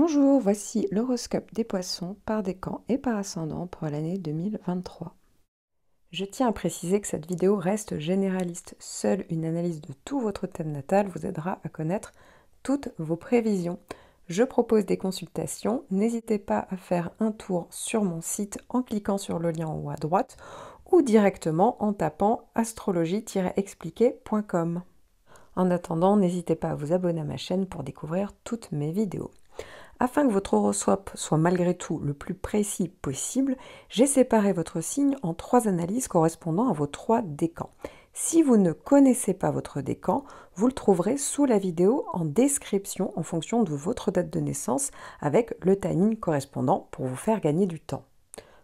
Bonjour, voici l'horoscope des poissons par décan et par ascendant pour l'année 2023. Je tiens à préciser que cette vidéo reste généraliste. Seule une analyse de tout votre thème natal vous aidera à connaître toutes vos prévisions. Je propose des consultations, n'hésitez pas à faire un tour sur mon site en cliquant sur le lien en haut à droite ou directement en tapant astrologie-expliqué.com. En attendant, n'hésitez pas à vous abonner à ma chaîne pour découvrir toutes mes vidéos. Afin que votre horoscope soit malgré tout le plus précis possible, j'ai séparé votre signe en 3 analyses correspondant à vos 3 décans. Si vous ne connaissez pas votre décan, vous le trouverez sous la vidéo en description en fonction de votre date de naissance avec le timing correspondant pour vous faire gagner du temps.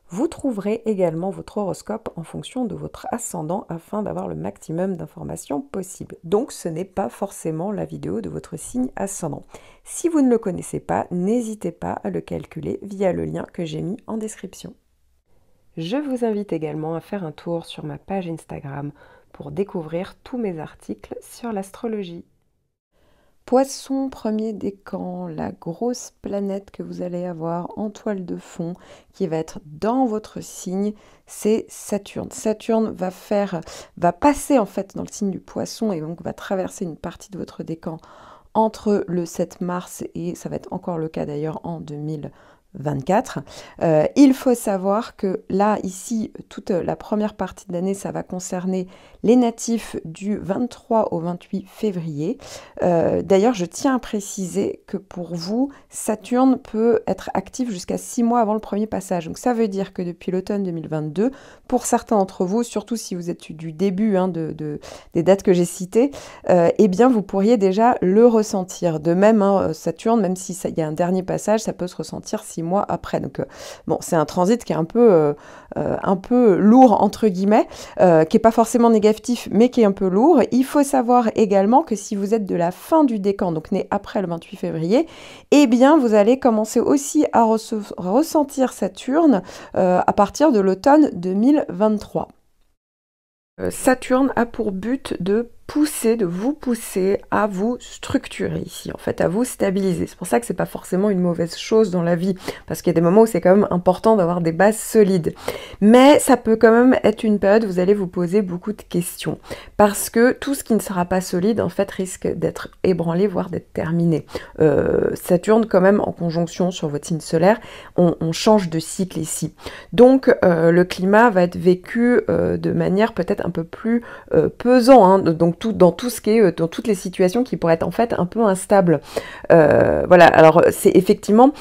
Vous trouverez également votre horoscope en fonction de votre ascendant afin d'avoir le maximum d'informations possible. Donc ce n'est pas forcément la vidéo de votre signe ascendant. Si vous ne le connaissez pas, n'hésitez pas à le calculer via le lien que j'ai mis en description. Je vous invite également à faire un tour sur ma page Instagram pour découvrir tous mes articles sur l'astrologie. Poisson, premier décan, la grosse planète que vous allez avoir en toile de fond qui va être dans votre signe, c'est Saturne. Saturne va passer en fait dans le signe du poisson et donc va traverser une partie de votre décan entre le 7 mars et ça va être encore le cas d'ailleurs en 2024. Il faut savoir que là, ici, toute la première partie de l'année, ça va concerner les natifs du 23 au 28 février. D'ailleurs, je tiens à préciser que pour vous, Saturne peut être actif jusqu'à 6 mois avant le premier passage. Donc ça veut dire que depuis l'automne 2022, pour certains d'entre vous, surtout si vous êtes du début des dates que j'ai citées, eh bien vous pourriez déjà le ressentir. De même, Saturne, même si il y a un dernier passage, ça peut se ressentir 6 mois après. Donc bon, c'est un transit qui est un peu lourd entre guillemets, qui n'est pas forcément négatif, mais qui est un peu lourd. Il faut savoir également que si vous êtes de la fin du décan, donc né après le 28 février, eh bien vous allez commencer aussi à ressentir Saturne à partir de l'automne 2023. Saturne a pour but de vous pousser à vous structurer ici, en fait, à vous stabiliser. C'est pour ça que c'est pas forcément une mauvaise chose dans la vie, parce qu'il y a des moments où c'est quand même important d'avoir des bases solides. Mais ça peut quand même être une période où vous allez vous poser beaucoup de questions, parce que tout ce qui ne sera pas solide, en fait, risque d'être ébranlé, voire d'être terminé. Saturne, quand même, en conjonction sur votre signe solaire, on change de cycle ici. Donc, le climat va être vécu de manière peut-être un peu plus pesant, hein, donc dans tout ce qui est, dans toutes les situations qui pourraient être en fait un peu instables. Voilà, alors c'est effectivement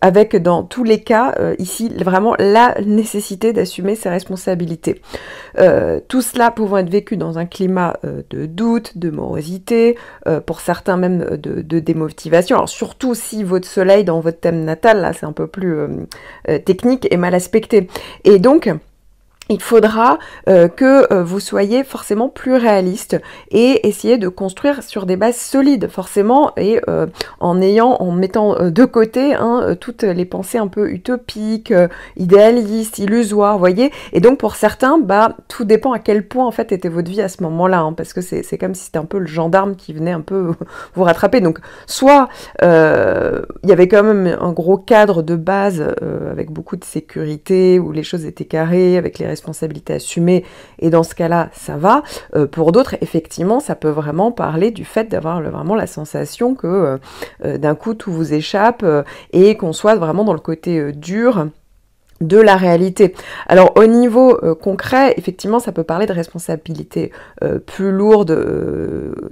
avec dans tous les cas ici vraiment la nécessité d'assumer ses responsabilités. Tout cela pouvant être vécu dans un climat de doute, de morosité, pour certains même de démotivation. Alors surtout si votre soleil dans votre thème natal, là c'est un peu plus technique et mal aspecté. Et donc il faudra que vous soyez forcément plus réaliste et essayer de construire sur des bases solides forcément et en mettant de côté toutes les pensées un peu utopiques, idéalistes, illusoires, vous voyez. Et donc pour certains, tout dépend à quel point en fait était votre vie à ce moment-là, parce que c'est comme si c'était un peu le gendarme qui venait un peu vous rattraper. Donc soit il y avait quand même un gros cadre de base avec beaucoup de sécurité où les choses étaient carrées, avec les responsabilités assumées, et dans ce cas-là, ça va. Pour d'autres, effectivement, ça peut vraiment parler du fait d'avoir vraiment la sensation que d'un coup, tout vous échappe et qu'on soit vraiment dans le côté dur de la réalité. Alors au niveau concret, effectivement, ça peut parler de responsabilités plus lourdes,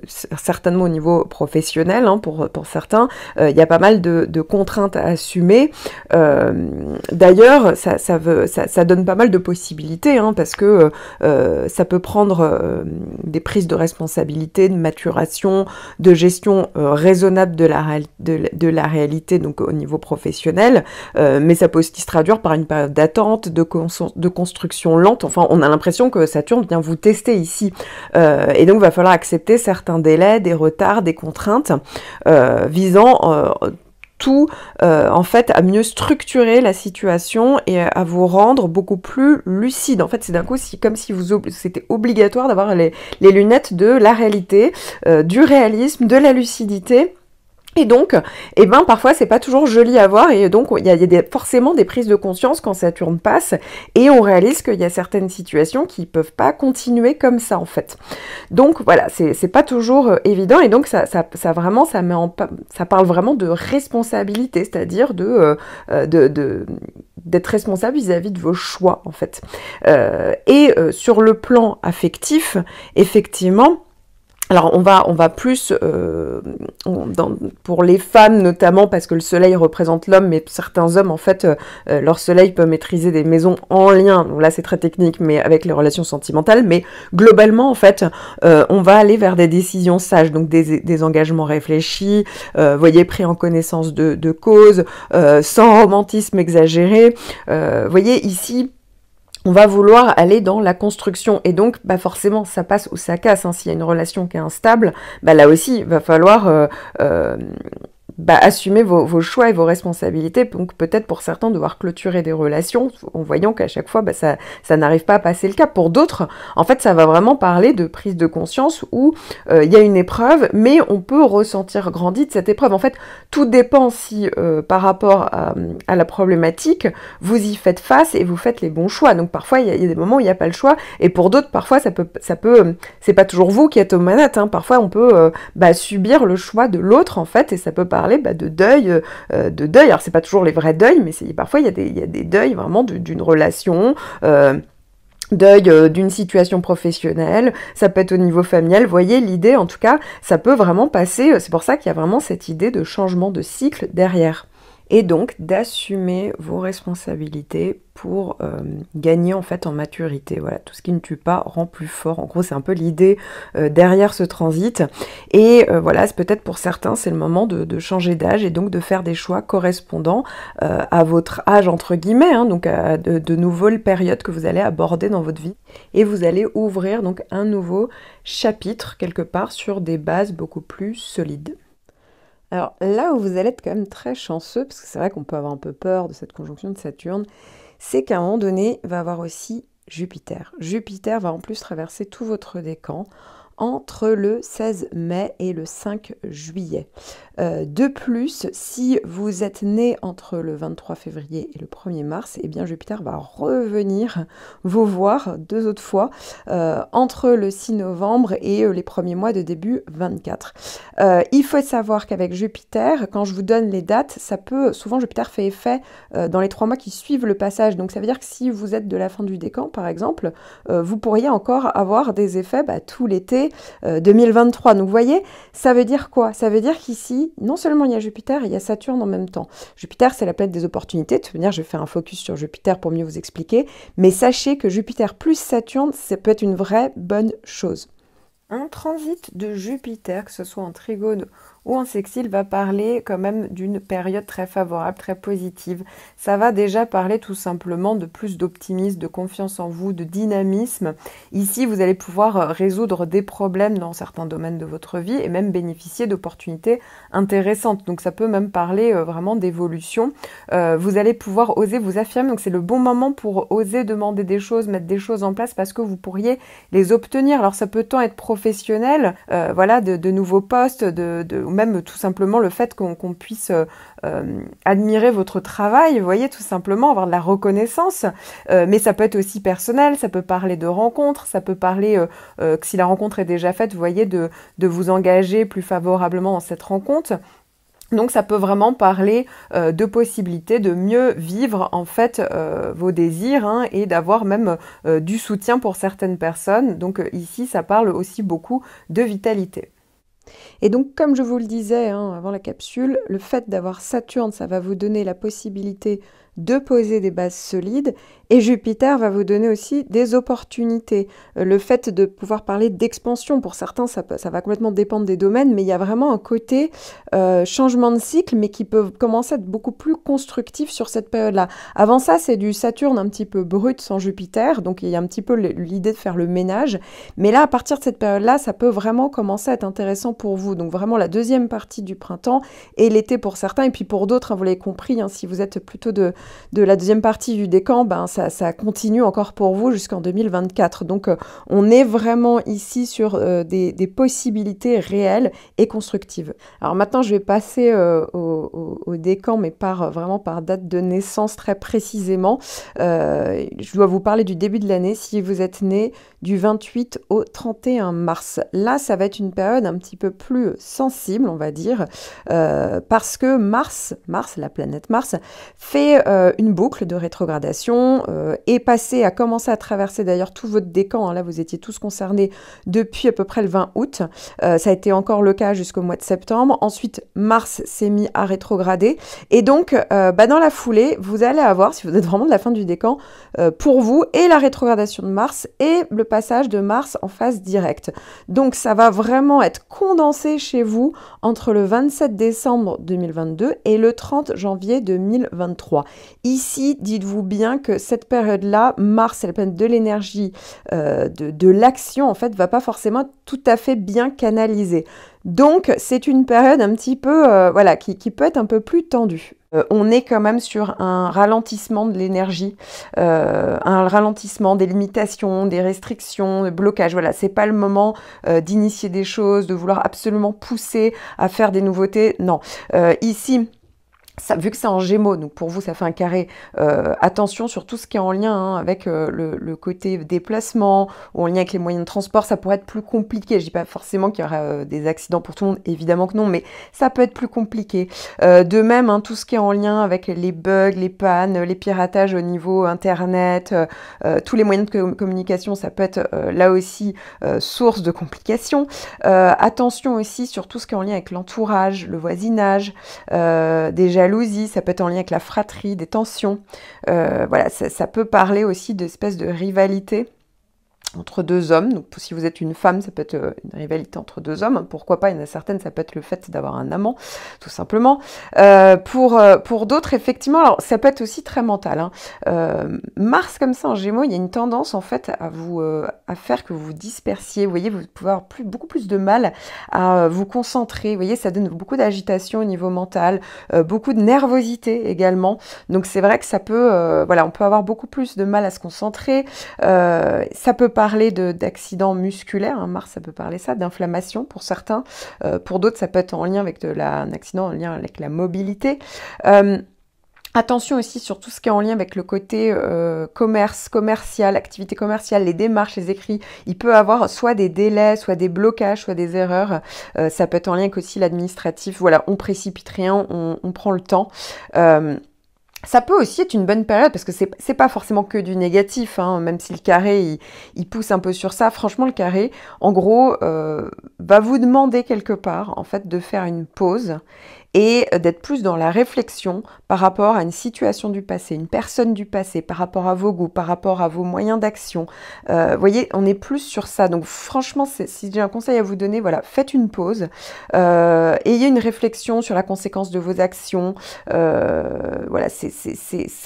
certainement au niveau professionnel, pour certains. Il y a pas mal de contraintes à assumer. D'ailleurs, ça donne pas mal de possibilités, parce que ça peut prendre des prises de responsabilité, de maturation, de gestion raisonnable de la réalité, donc au niveau professionnel, mais ça peut aussi se traduire par une période d'attente, de construction lente. Enfin, on a l'impression que Saturne vient vous tester ici. Et donc, il va falloir accepter certains délais, des retards, des contraintes visant en fait, à mieux structurer la situation et à vous rendre beaucoup plus lucide. En fait, c'est d'un coup comme si c'était obligatoire d'avoir les lunettes de la réalité, du réalisme, de la lucidité, Et donc, eh ben, parfois, c'est pas toujours joli à voir, et donc, il y a forcément des prises de conscience quand Saturne passe, et on réalise qu'il y a certaines situations qui peuvent pas continuer comme ça, en fait. Donc, voilà, c'est pas toujours évident, et donc, vraiment, ça parle vraiment de responsabilité, c'est-à-dire d'être responsable vis-à-vis de vos choix, en fait. Sur le plan affectif, effectivement, alors on va plus, pour les femmes notamment, parce que le soleil représente l'homme, mais certains hommes, en fait, leur soleil peut maîtriser des maisons en lien, donc là c'est très technique, mais avec les relations sentimentales, mais globalement, en fait, on va aller vers des décisions sages, donc des engagements réfléchis, voyez, pris en connaissance de cause, sans romantisme exagéré, voyez, ici, on va vouloir aller dans la construction, et donc bah forcément ça passe ou ça casse, hein. S'il y a une relation qui est instable, bah là aussi il va falloir assumer vos choix et vos responsabilités, donc peut-être pour certains devoir clôturer des relations en voyant qu'à chaque fois ça n'arrive pas à passer le cap. Pour d'autres, en fait, ça va vraiment parler de prise de conscience où il y a une épreuve, mais on peut ressentir grandi de cette épreuve. En fait, tout dépend si par rapport à la problématique, vous y faites face et vous faites les bons choix. Donc parfois, il y a des moments où il n'y a pas le choix, et pour d'autres, parfois, ça peut c'est pas toujours vous qui êtes aux manettes, hein. Parfois, on peut subir le choix de l'autre, en fait, et ça peut parler de deuil, Alors c'est pas toujours les vrais deuils, mais parfois il y a des deuils vraiment d'une relation, deuil d'une situation professionnelle, ça peut être au niveau familial. Vous voyez, l'idée, en tout cas, ça peut vraiment passer, c'est pour ça qu'il y a vraiment cette idée de changement de cycle derrière. Et donc d'assumer vos responsabilités pour gagner en fait en maturité. Voilà, tout ce qui ne tue pas rend plus fort. En gros, c'est un peu l'idée derrière ce transit. Et voilà, c'est peut-être pour certains, c'est le moment de changer d'âge et donc de faire des choix correspondant à votre âge, entre guillemets, hein, donc à de nouvelles périodes que vous allez aborder dans votre vie. Et vous allez ouvrir donc un nouveau chapitre quelque part sur des bases beaucoup plus solides. Alors là où vous allez être quand même très chanceux, parce que c'est vrai qu'on peut avoir un peu peur de cette conjonction de Saturne, c'est qu'à un moment donné, va avoir aussi Jupiter. Jupiter va en plus traverser tout votre décan entre le 16 mai et le 5 juillet. De plus, si vous êtes né entre le 23 février et le 1er mars, eh bien Jupiter va revenir vous voir 2 autres fois entre le 6 novembre et les premiers mois de début 24. Il faut savoir qu'avec Jupiter, quand je vous donne les dates, souvent Jupiter fait effet dans les 3 mois qui suivent le passage. Donc ça veut dire que si vous êtes de la fin du décan, par exemple, vous pourriez encore avoir des effets tout l'été 2023. Donc vous voyez, ça veut dire quoi? Ça veut dire qu'ici, non seulement il y a Jupiter, il y a Saturne en même temps. Jupiter, c'est la planète des opportunités. De toute manière, je vais faire un focus sur Jupiter pour mieux vous expliquer. Mais sachez que Jupiter plus Saturne, ça peut être une vraie bonne chose. Un transit de Jupiter, que ce soit en trigone ou en sextile, va parler quand même d'une période très favorable, très positive. Ça va déjà parler tout simplement de plus d'optimisme, de confiance en vous, de dynamisme. Ici, vous allez pouvoir résoudre des problèmes dans certains domaines de votre vie et même bénéficier d'opportunités intéressantes. Donc ça peut même parler vraiment d'évolution. Vous allez pouvoir oser vous affirmer, donc c'est le bon moment pour oser demander des choses, mettre des choses en place parce que vous pourriez les obtenir. Alors ça peut tant être professionnel, voilà, de nouveaux postes, ou même tout simplement le fait qu'on puisse admirer votre travail, vous voyez, tout simplement, avoir de la reconnaissance, mais ça peut être aussi personnel, ça peut parler de rencontres, ça peut parler que si la rencontre est déjà faite, vous voyez, de vous engager plus favorablement dans cette rencontre. Donc ça peut vraiment parler de possibilités de mieux vivre en fait vos désirs, hein, et d'avoir même du soutien pour certaines personnes. Donc ici ça parle aussi beaucoup de vitalité. Et donc, comme je vous le disais avant la capsule, le fait d'avoir Saturne, ça va vous donner la possibilité de poser des bases solides, et Jupiter va vous donner aussi des opportunités. Le fait de pouvoir parler d'expansion, pour certains, ça va complètement dépendre des domaines, mais il y a vraiment un côté changement de cycle, mais qui peut commencer à être beaucoup plus constructif sur cette période-là. Avant ça, c'est du Saturne un petit peu brut sans Jupiter, donc il y a un petit peu l'idée de faire le ménage, mais là, à partir de cette période-là, ça peut vraiment commencer à être intéressant pour vous. Donc vraiment la deuxième partie du printemps et l'été pour certains, et puis pour d'autres, vous l'avez compris, si vous êtes plutôt de de la deuxième partie du décan, ben, ça continue encore pour vous jusqu'en 2024. Donc, on est vraiment ici sur des possibilités réelles et constructives. Alors maintenant, je vais passer au décan, mais vraiment par date de naissance très précisément. Je dois vous parler du début de l'année. Si vous êtes né du 28 au 31 mars, là, ça va être une période un petit peu plus sensible, on va dire, parce que Mars, la planète Mars, fait une boucle de rétrogradation, est passé, a commencé à traverser d'ailleurs tout votre décan, hein, là vous étiez tous concernés depuis à peu près le 20 août, ça a été encore le cas jusqu'au mois de septembre, ensuite Mars s'est mis à rétrograder, et donc dans la foulée, vous allez avoir, si vous êtes vraiment de la fin du décan, pour vous, et la rétrogradation de Mars, et le passage de Mars en phase directe. Donc ça va vraiment être condensé chez vous entre le 27 décembre 2022 et le 30 janvier 2023. Ici, dites-vous bien que cette période-là, Mars, c'est la planète de l'énergie, de l'action, en fait, va pas forcément tout à fait bien canalisée. Donc, c'est une période un petit peu, voilà, qui peut être un peu plus tendue. On est quand même sur un ralentissement de l'énergie, un ralentissement des limitations, des restrictions, des blocages. Voilà, c'est pas le moment d'initier des choses, de vouloir absolument pousser à faire des nouveautés. Non, ici. Ça, vu que c'est en Gémeaux, donc pour vous ça fait un carré, attention sur tout ce qui est en lien avec le côté déplacement, ou en lien avec les moyens de transport, ça pourrait être plus compliqué. Je dis pas forcément qu'il y aura des accidents pour tout le monde, évidemment que non, mais ça peut être plus compliqué. De même, hein, tout ce qui est en lien avec les bugs, les pannes, les piratages au niveau internet, tous les moyens de communication, ça peut être là aussi source de complications. Attention aussi sur tout ce qui est en lien avec l'entourage, le voisinage, des jalousie, ça peut être en lien avec la fratrie, des tensions. Voilà, ça peut parler aussi d'espèces de rivalité entre deux hommes. Donc si vous êtes une femme, ça peut être une rivalité entre deux hommes. Pourquoi pas, il y en a certaines, ça peut être le fait d'avoir un amant, tout simplement. Pour d'autres, effectivement, alors ça peut être aussi très mental. Hein. Mars, comme ça, en Gémeaux, il y a une tendance, en fait, à faire que vous vous dispersiez. Vous voyez, vous pouvez avoir beaucoup plus de mal à vous concentrer. Vous voyez, ça donne beaucoup d'agitation au niveau mental, beaucoup de nervosité également. Donc c'est vrai que ça peut, voilà, on peut avoir beaucoup plus de mal à se concentrer. Ça peut parler d'accidents musculaires, hein. Mars, ça peut parler ça, d'inflammation pour certains. Pour d'autres, ça peut être en lien avec un accident en lien avec la mobilité. Attention aussi sur tout ce qui est en lien avec le côté commercial, activité commerciale, les démarches, les écrits. Il peut avoir soit des délais, soit des blocages, soit des erreurs. Ça peut être en lien avec aussi l'administratif. Voilà, on précipite rien, on prend le temps. Ça peut aussi être une bonne période parce que c'est pas forcément que du négatif, hein, même si le carré il pousse un peu sur ça. Franchement, le carré, en gros, va vous demander quelque part en fait de faire une pause et d'être plus dans la réflexion par rapport à une situation du passé, une personne du passé, par rapport à vos goûts, par rapport à vos moyens d'action. Vous voyez, on est plus sur ça. Donc franchement, si j'ai un conseil à vous donner, voilà, faites une pause, ayez une réflexion sur la conséquence de vos actions. Voilà,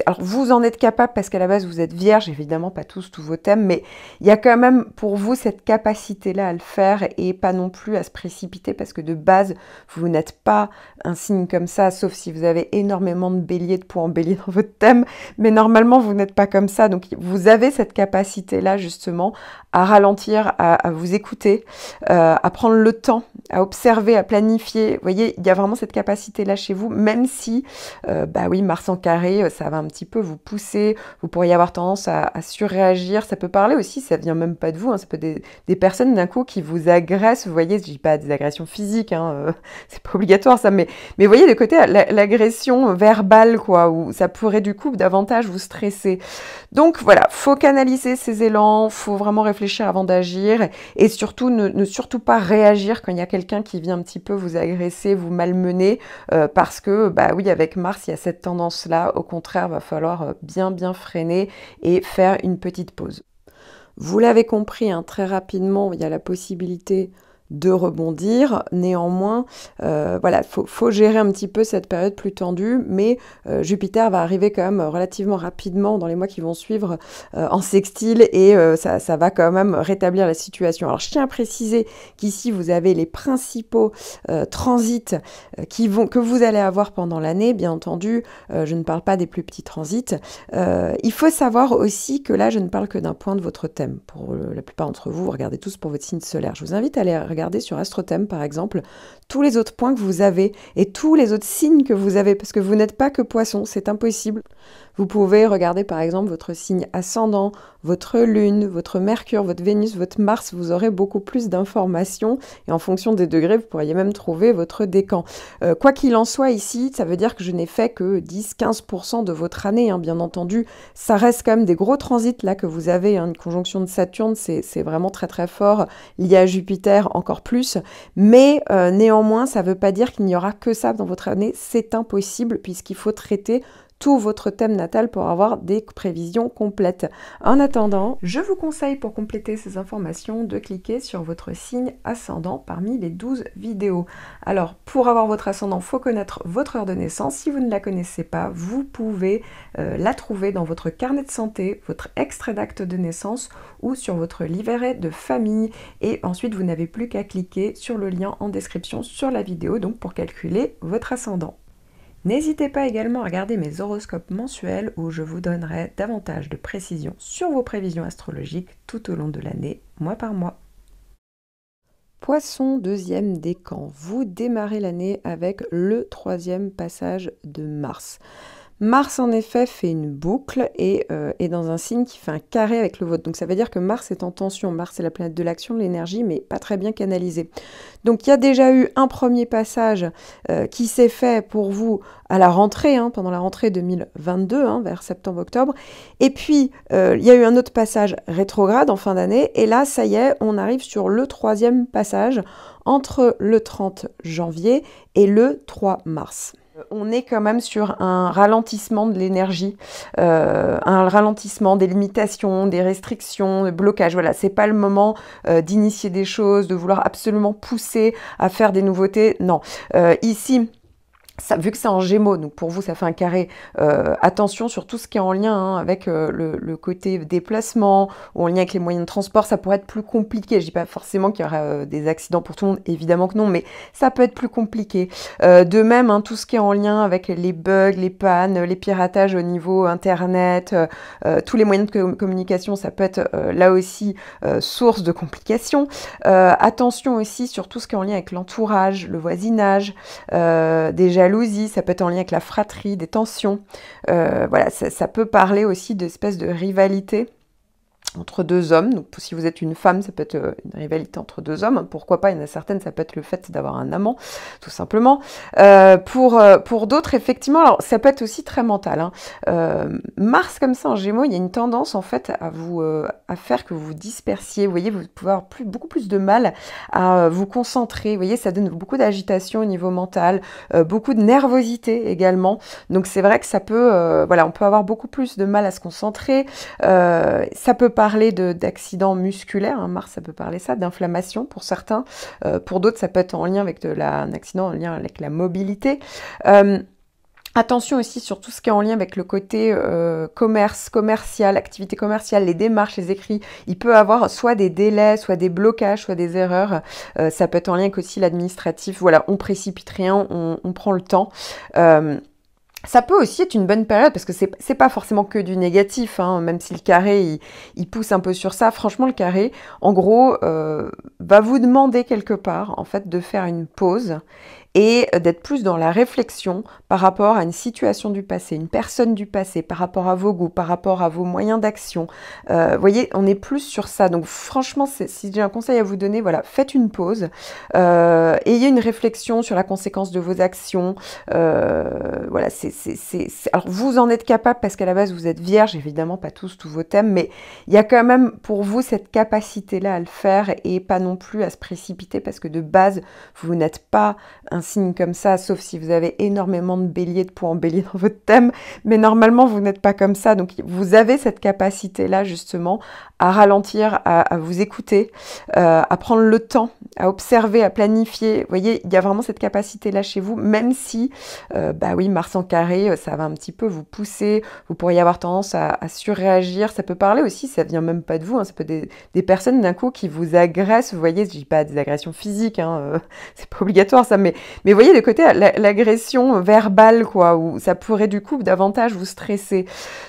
alors vous en êtes capable parce qu'à la base vous êtes vierge, évidemment pas tous vos thèmes, mais il y a quand même pour vous cette capacité-là à le faire et pas non plus à se précipiter parce que de base, vous n'êtes pas un signe comme ça, sauf si vous avez énormément de béliers, de points en bélier dans votre thème, mais normalement vous n'êtes pas comme ça, donc vous avez cette capacité-là justement à ralentir, à vous écouter, à prendre le temps, à observer, à planifier. Vous voyez, il y a vraiment cette capacité-là chez vous, même si, bah oui, Mars en carré, ça va un petit peu vous pousser, vous pourriez avoir tendance à surréagir, ça peut parler aussi, ça vient même pas de vous, hein, ça peut être des personnes d'un coup qui vous agressent, vous voyez, je dis pas des agressions physiques, hein, c'est pas obligatoire ça, mais vous voyez le côté, l'agression verbale, quoi, où ça pourrait du coup davantage vous stresser. Donc voilà, faut canaliser ces élans, faut vraiment réfléchir avant d'agir, et surtout ne surtout pas réagir quand il y a quelqu'un qui vient un petit peu vous agresser, vous malmener, parce que, bah oui, avec Mars, il y a cette tendance-là, au contraire, va falloir bien freiner et faire une petite pause. Vous l'avez compris, hein, très rapidement, il y a la possibilité de rebondir. Néanmoins, voilà, faut gérer un petit peu cette période plus tendue, mais Jupiter va arriver quand même relativement rapidement dans les mois qui vont suivre en sextile et ça va quand même rétablir la situation. Alors je tiens à préciser qu'ici vous avez les principaux transits que vous allez avoir pendant l'année. Bien entendu, je ne parle pas des plus petits transits. Il faut savoir aussi que là, je ne parle que d'un point de votre thème. Pour la plupart d'entre vous, vous regardez tous pour votre signe solaire. Je vous invite à aller regarder sur AstroThème, par exemple, tous les autres points que vous avez et tous les autres signes que vous avez, parce que vous n'êtes pas que poisson, c'est impossible. Vous pouvez regarder par exemple votre signe ascendant, votre lune, votre mercure, votre Vénus, votre Mars, vous aurez beaucoup plus d'informations et en fonction des degrés, vous pourriez même trouver votre décan. Quoi qu'il en soit ici, ça veut dire que je n'ai fait que 10-15% de votre année, hein, bien entendu. Ça reste quand même des gros transits là que vous avez, hein, une conjonction de Saturne, c'est vraiment très très fort, lié à Jupiter encore plus, mais néanmoins, ça ne veut pas dire qu'il n'y aura que ça dans votre année, c'est impossible puisqu'il faut traiter tout votre thème natal pour avoir des prévisions complètes. En attendant, je vous conseille pour compléter ces informations de cliquer sur votre signe ascendant parmi les 12 vidéos. Alors, pour avoir votre ascendant, il faut connaître votre heure de naissance. Si vous ne la connaissez pas, vous pouvez la trouver dans votre carnet de santé, votre extrait d'acte de naissance ou sur votre livret de famille. Et ensuite, vous n'avez plus qu'à cliquer sur le lien en description sur la vidéo donc pour calculer votre ascendant. N'hésitez pas également à regarder mes horoscopes mensuels où je vous donnerai davantage de précisions sur vos prévisions astrologiques tout au long de l'année, mois par mois. Poisson, deuxième décan. Vous démarrez l'année avec le 3e passage de Mars. Mars, en effet, fait une boucle et est dans un signe qui fait un carré avec le vôtre. Donc, ça veut dire que Mars est en tension. Mars est la planète de l'action, de l'énergie, mais pas très bien canalisée. Donc, il y a déjà eu un premier passage qui s'est fait pour vous à la rentrée, hein, pendant la rentrée 2022, hein, vers septembre-octobre. Et puis, il y a eu un autre passage rétrograde en fin d'année. Et là, ça y est, on arrive sur le 3e passage entre le 30 janvier et le 3 mars. On est quand même sur un ralentissement de l'énergie, un ralentissement des limitations, des restrictions, des blocages. Voilà, c'est pas le moment d'initier des choses, de vouloir absolument pousser à faire des nouveautés. Non, ici. Ça, vu que c'est en Gémeaux, donc pour vous ça fait un carré, attention sur tout ce qui est en lien hein, avec le côté déplacement, ou en lien avec les moyens de transport, ça pourrait être plus compliqué. Je dis pas forcément qu'il y aura des accidents pour tout le monde, évidemment que non, mais ça peut être plus compliqué. De même, hein, tout ce qui est en lien avec les bugs, les pannes, les piratages au niveau internet, tous les moyens de communication, ça peut être là aussi source de complications. Attention aussi sur tout ce qui est en lien avec l'entourage, le voisinage, des jalousie, ça peut être en lien avec la fratrie, des tensions. Voilà, ça peut parler aussi d'espèces de rivalité entre deux hommes. Donc si vous êtes une femme, ça peut être une rivalité entre deux hommes. Pourquoi pas, il y en a certaines, ça peut être le fait d'avoir un amant, tout simplement. Pour d'autres, effectivement, alors ça peut être aussi très mental. Hein. Mars comme ça en Gémeaux, il y a une tendance en fait à faire que vous vous dispersiez. Vous voyez, vous pouvez avoir beaucoup plus de mal à vous concentrer. Vous voyez, ça donne beaucoup d'agitation au niveau mental, beaucoup de nervosité également. Donc c'est vrai que ça peut, voilà, on peut avoir beaucoup plus de mal à se concentrer. Ça peut parler d'accidents musculaires, hein, Mars ça peut parler ça, d'inflammation pour certains, pour d'autres ça peut être en lien avec un accident en lien avec la mobilité. Attention aussi sur tout ce qui est en lien avec le côté commercial, activité commerciale, les démarches, les écrits. Il peut avoir soit des délais, soit des blocages, soit des erreurs. Ça peut être en lien avec aussi l'administratif. Voilà, on précipite rien, on prend le temps. Ça peut aussi être une bonne période parce que c'est pas forcément que du négatif, hein, même si le carré il pousse un peu sur ça. Franchement, le carré, en gros, va vous demander quelque part en fait de faire une pause et d'être plus dans la réflexion par rapport à une situation du passé, une personne du passé, par rapport à vos goûts, par rapport à vos moyens d'action. Vous voyez, on est plus sur ça. Donc franchement, si j'ai un conseil à vous donner, voilà, faites une pause, ayez une réflexion sur la conséquence de vos actions. Voilà, alors vous en êtes capable parce qu'à la base vous êtes vierge, évidemment pas tous vos thèmes, mais il y a quand même pour vous cette capacité-là à le faire et pas non plus à se précipiter parce que de base vous n'êtes pas un signe comme ça, sauf si vous avez énormément de béliers, de points en bélier dans votre thème, mais normalement vous n'êtes pas comme ça, donc vous avez cette capacité-là justement à ralentir, à vous écouter, à prendre le temps, à observer, à planifier. Vous voyez, il y a vraiment cette capacité-là chez vous, même si, bah oui, Mars en carré, ça va un petit peu vous pousser, vous pourriez avoir tendance à surréagir, ça peut parler aussi, ça vient même pas de vous, hein, ça peut être des personnes d'un coup qui vous agressent, vous voyez, je dis pas des agressions physiques, hein, c'est pas obligatoire ça, mais vous voyez le côté, l'agression verbale, quoi, où ça pourrait du coup davantage vous stresser.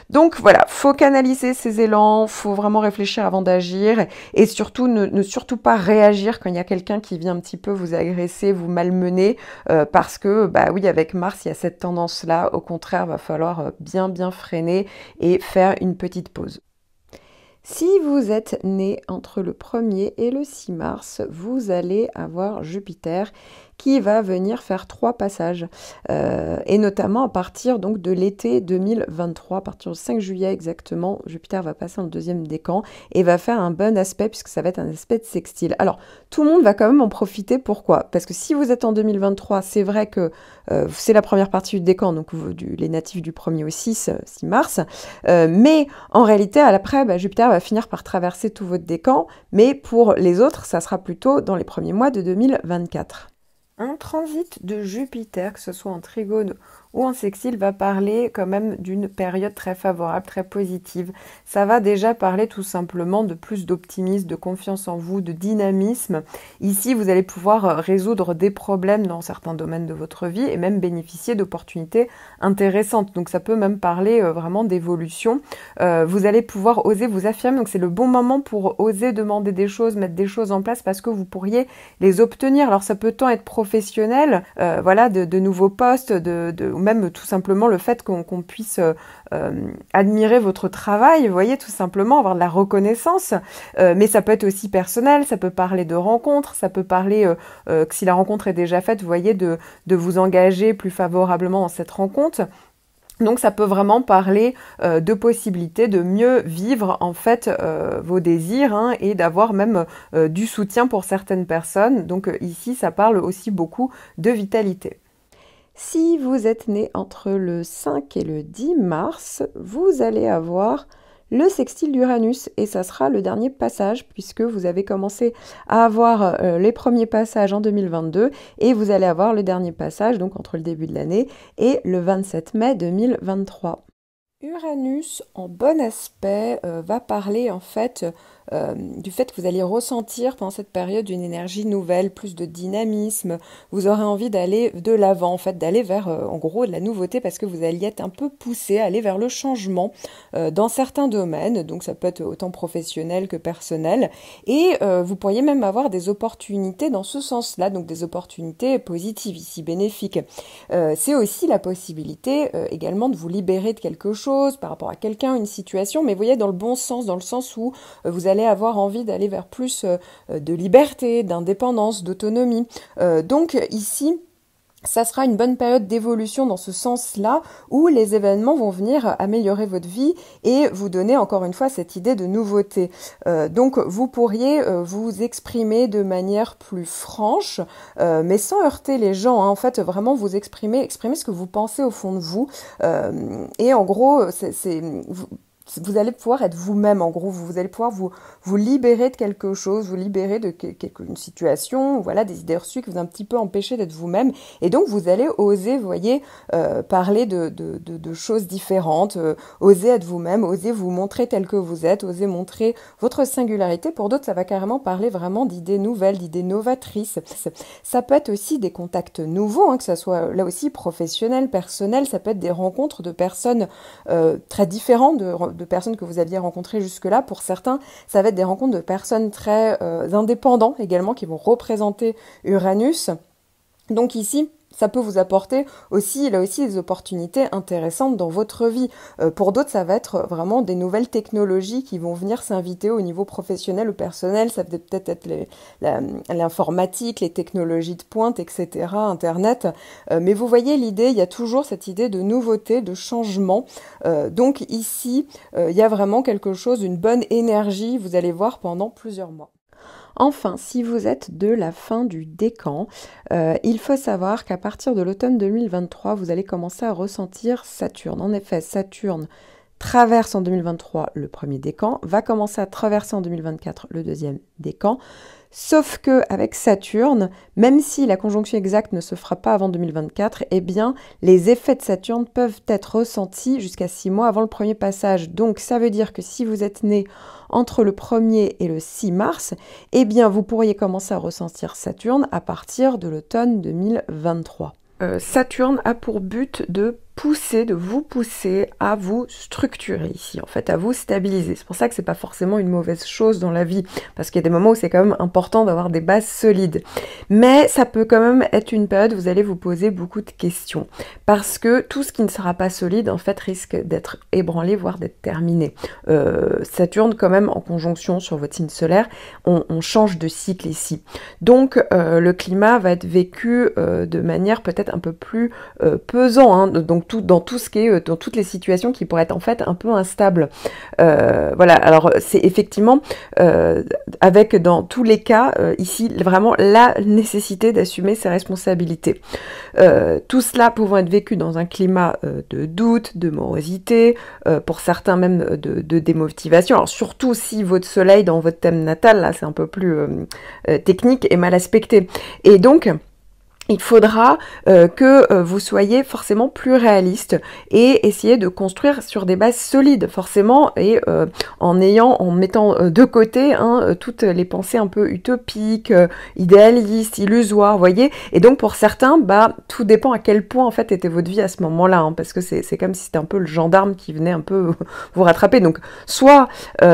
Donc voilà, faut canaliser ces élans, faut vraiment réfléchir avant d'agir et surtout ne surtout pas réagir quand il y a quelqu'un qui vient un petit peu vous agresser, vous malmener, parce que bah oui, avec Mars, il y a cette tendance-là. Au contraire, va falloir bien freiner et faire une petite pause. Si vous êtes né entre le 1er et le 6 mars, vous allez avoir Jupiter qui va venir faire 3 passages, et notamment à partir donc de l'été 2023, à partir du 5 juillet exactement, Jupiter va passer en 2e décan et va faire un bon aspect puisque ça va être un aspect de sextile. Alors, tout le monde va quand même en profiter, pourquoi? Parce que si vous êtes en 2023, c'est vrai que c'est la première partie du décan, donc les natifs du 1er au 6 mars, mais en réalité, après, bah, Jupiter va finir par traverser tout votre décan, mais pour les autres, ça sera plutôt dans les premiers mois de 2024. Un transit de Jupiter, que ce soit en trigone ou en sextile, va parler quand même d'une période très favorable, très positive. Ça va déjà parler tout simplement de plus d'optimisme, de confiance en vous, de dynamisme. Ici, vous allez pouvoir résoudre des problèmes dans certains domaines de votre vie et même bénéficier d'opportunités intéressantes. Donc ça peut même parler vraiment d'évolution. Vous allez pouvoir oser vous affirmer, donc c'est le bon moment pour oser demander des choses, mettre des choses en place parce que vous pourriez les obtenir. Alors ça peut tant être professionnel, voilà, de nouveaux postes, ou même tout simplement le fait qu'on puisse admirer votre travail, vous voyez, tout simplement avoir de la reconnaissance, mais ça peut être aussi personnel, ça peut parler de rencontres, ça peut parler que si la rencontre est déjà faite, vous voyez, de vous engager plus favorablement dans cette rencontre. Donc ça peut vraiment parler de possibilités de mieux vivre en fait vos désirs, hein, et d'avoir même du soutien pour certaines personnes. Donc ici ça parle aussi beaucoup de vitalité. Si vous êtes né entre le 5 et le 10 mars, vous allez avoir le sextile d'Uranus et ça sera le dernier passage puisque vous avez commencé à avoir les premiers passages en 2022 et vous allez avoir le dernier passage donc entre le début de l'année et le 27 mai 2023. Uranus en bon aspect va parler en fait du fait que vous allez ressentir pendant cette période une énergie nouvelle, plus de dynamisme, vous aurez envie d'aller de l'avant, en fait, d'aller vers, en gros, de la nouveauté parce que vous alliez être un peu poussé, aller vers le changement dans certains domaines, donc ça peut être autant professionnel que personnel, et vous pourriez même avoir des opportunités dans ce sens-là, donc des opportunités positives ici, bénéfiques. C'est aussi la possibilité également de vous libérer de quelque chose par rapport à quelqu'un, une situation, mais vous voyez dans le bon sens, dans le sens où vous allez avoir envie d'aller vers plus de liberté, d'indépendance, d'autonomie. Donc ici, ça sera une bonne période d'évolution dans ce sens-là, où les événements vont venir améliorer votre vie et vous donner encore une fois cette idée de nouveauté. Donc vous pourriez vous exprimer de manière plus franche, mais sans heurter les gens, hein. En fait, vraiment vous exprimer ce que vous pensez au fond de vous. Et en gros, vous allez pouvoir être vous-même, en gros, vous allez pouvoir vous libérer de quelque chose, vous libérer de une situation, voilà, des idées reçues qui vous ont un petit peu empêché d'être vous-même, et donc vous allez oser, vous voyez, parler de choses différentes, oser être vous-même, oser vous montrer tel que vous êtes, oser montrer votre singularité. Pour d'autres, ça va carrément parler vraiment d'idées nouvelles, d'idées novatrices. Ça peut être aussi des contacts nouveaux, hein, que ça soit là aussi professionnel, personnel, ça peut être des rencontres de personnes très différentes, de personnes que vous aviez rencontrées jusque-là. Pour certains, ça va être des rencontres de personnes très indépendants également qui vont représenter Uranus. Donc ici, ça peut vous apporter aussi, là aussi, des opportunités intéressantes dans votre vie. Pour d'autres, ça va être vraiment des nouvelles technologies qui vont venir s'inviter au niveau professionnel ou personnel. Ça peut peut-être être l'informatique, les technologies de pointe, etc., Internet. Mais vous voyez l'idée, il y a toujours cette idée de nouveauté, de changement. Donc ici, il y a vraiment quelque chose, une bonne énergie, vous allez voir, pendant plusieurs mois. Enfin, si vous êtes de la fin du décan, il faut savoir qu'à partir de l'automne 2023, vous allez commencer à ressentir Saturne. En effet, Saturne traverse en 2023 le premier décan, va commencer à traverser en 2024 le deuxième décan. Sauf que avec Saturne, même si la conjonction exacte ne se fera pas avant 2024, eh bien, les effets de Saturne peuvent être ressentis jusqu'à 6 mois avant le premier passage. Donc, ça veut dire que si vous êtes né entre le 1er et le 6 mars, eh bien, vous pourriez commencer à ressentir Saturne à partir de l'automne 2023. Saturne a pour but de vous pousser à vous structurer ici, en fait, à vous stabiliser. C'est pour ça que c'est pas forcément une mauvaise chose dans la vie, parce qu'il y a des moments où c'est quand même important d'avoir des bases solides. Mais ça peut quand même être une période où vous allez vous poser beaucoup de questions, parce que tout ce qui ne sera pas solide, en fait, risque d'être ébranlé, voire d'être terminé. Saturne, quand même, en conjonction sur votre signe solaire, on change de cycle ici. Donc, le climat va être vécu de manière peut-être un peu plus pesant, hein, donc dans tout ce qui est, dans toutes les situations qui pourraient être en fait un peu instables. Voilà, alors c'est effectivement avec dans tous les cas ici vraiment la nécessité d'assumer ses responsabilités. Tout cela pouvant être vécu dans un climat de doute, de morosité, pour certains même de démotivation. Alors surtout si votre soleil dans votre thème natal, là c'est un peu plus technique et mal aspecté. Et donc il faudra que vous soyez forcément plus réaliste et essayer de construire sur des bases solides forcément et en mettant de côté toutes les pensées un peu utopiques, idéalistes, illusoires, vous voyez. Et donc pour certains, tout dépend à quel point en fait était votre vie à ce moment-là, hein, parce que c'est comme si c'était un peu le gendarme qui venait un peu vous rattraper. Donc soit il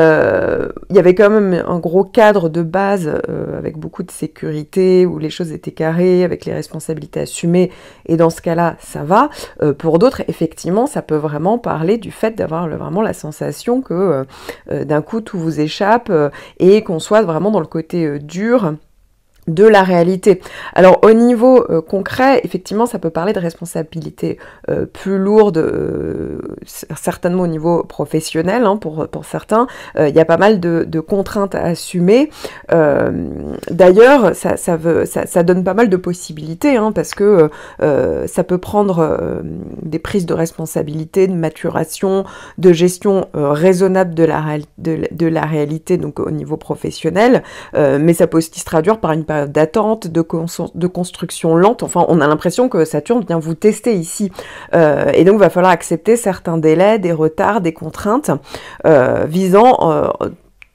y avait quand même un gros cadre de base avec beaucoup de sécurité où les choses étaient carrées, avec les responsabilités assumées, et dans ce cas-là, ça va. Pour d'autres, effectivement, ça peut vraiment parler du fait d'avoir vraiment la sensation que d'un coup, tout vous échappe et qu'on soit vraiment dans le côté dur de la réalité. Alors au niveau concret, effectivement, ça peut parler de responsabilités plus lourdes, certainement au niveau professionnel, hein, pour certains. Il y a pas mal de contraintes à assumer. D'ailleurs, ça donne pas mal de possibilités, hein, parce que ça peut prendre des prises de responsabilité, de maturation, de gestion raisonnable de la réalité, donc au niveau professionnel, mais ça peut aussi se traduire par une d'attente, de construction lente. Enfin, on a l'impression que Saturne vient vous tester ici. Et donc, il va falloir accepter certains délais, des retards, des contraintes, visant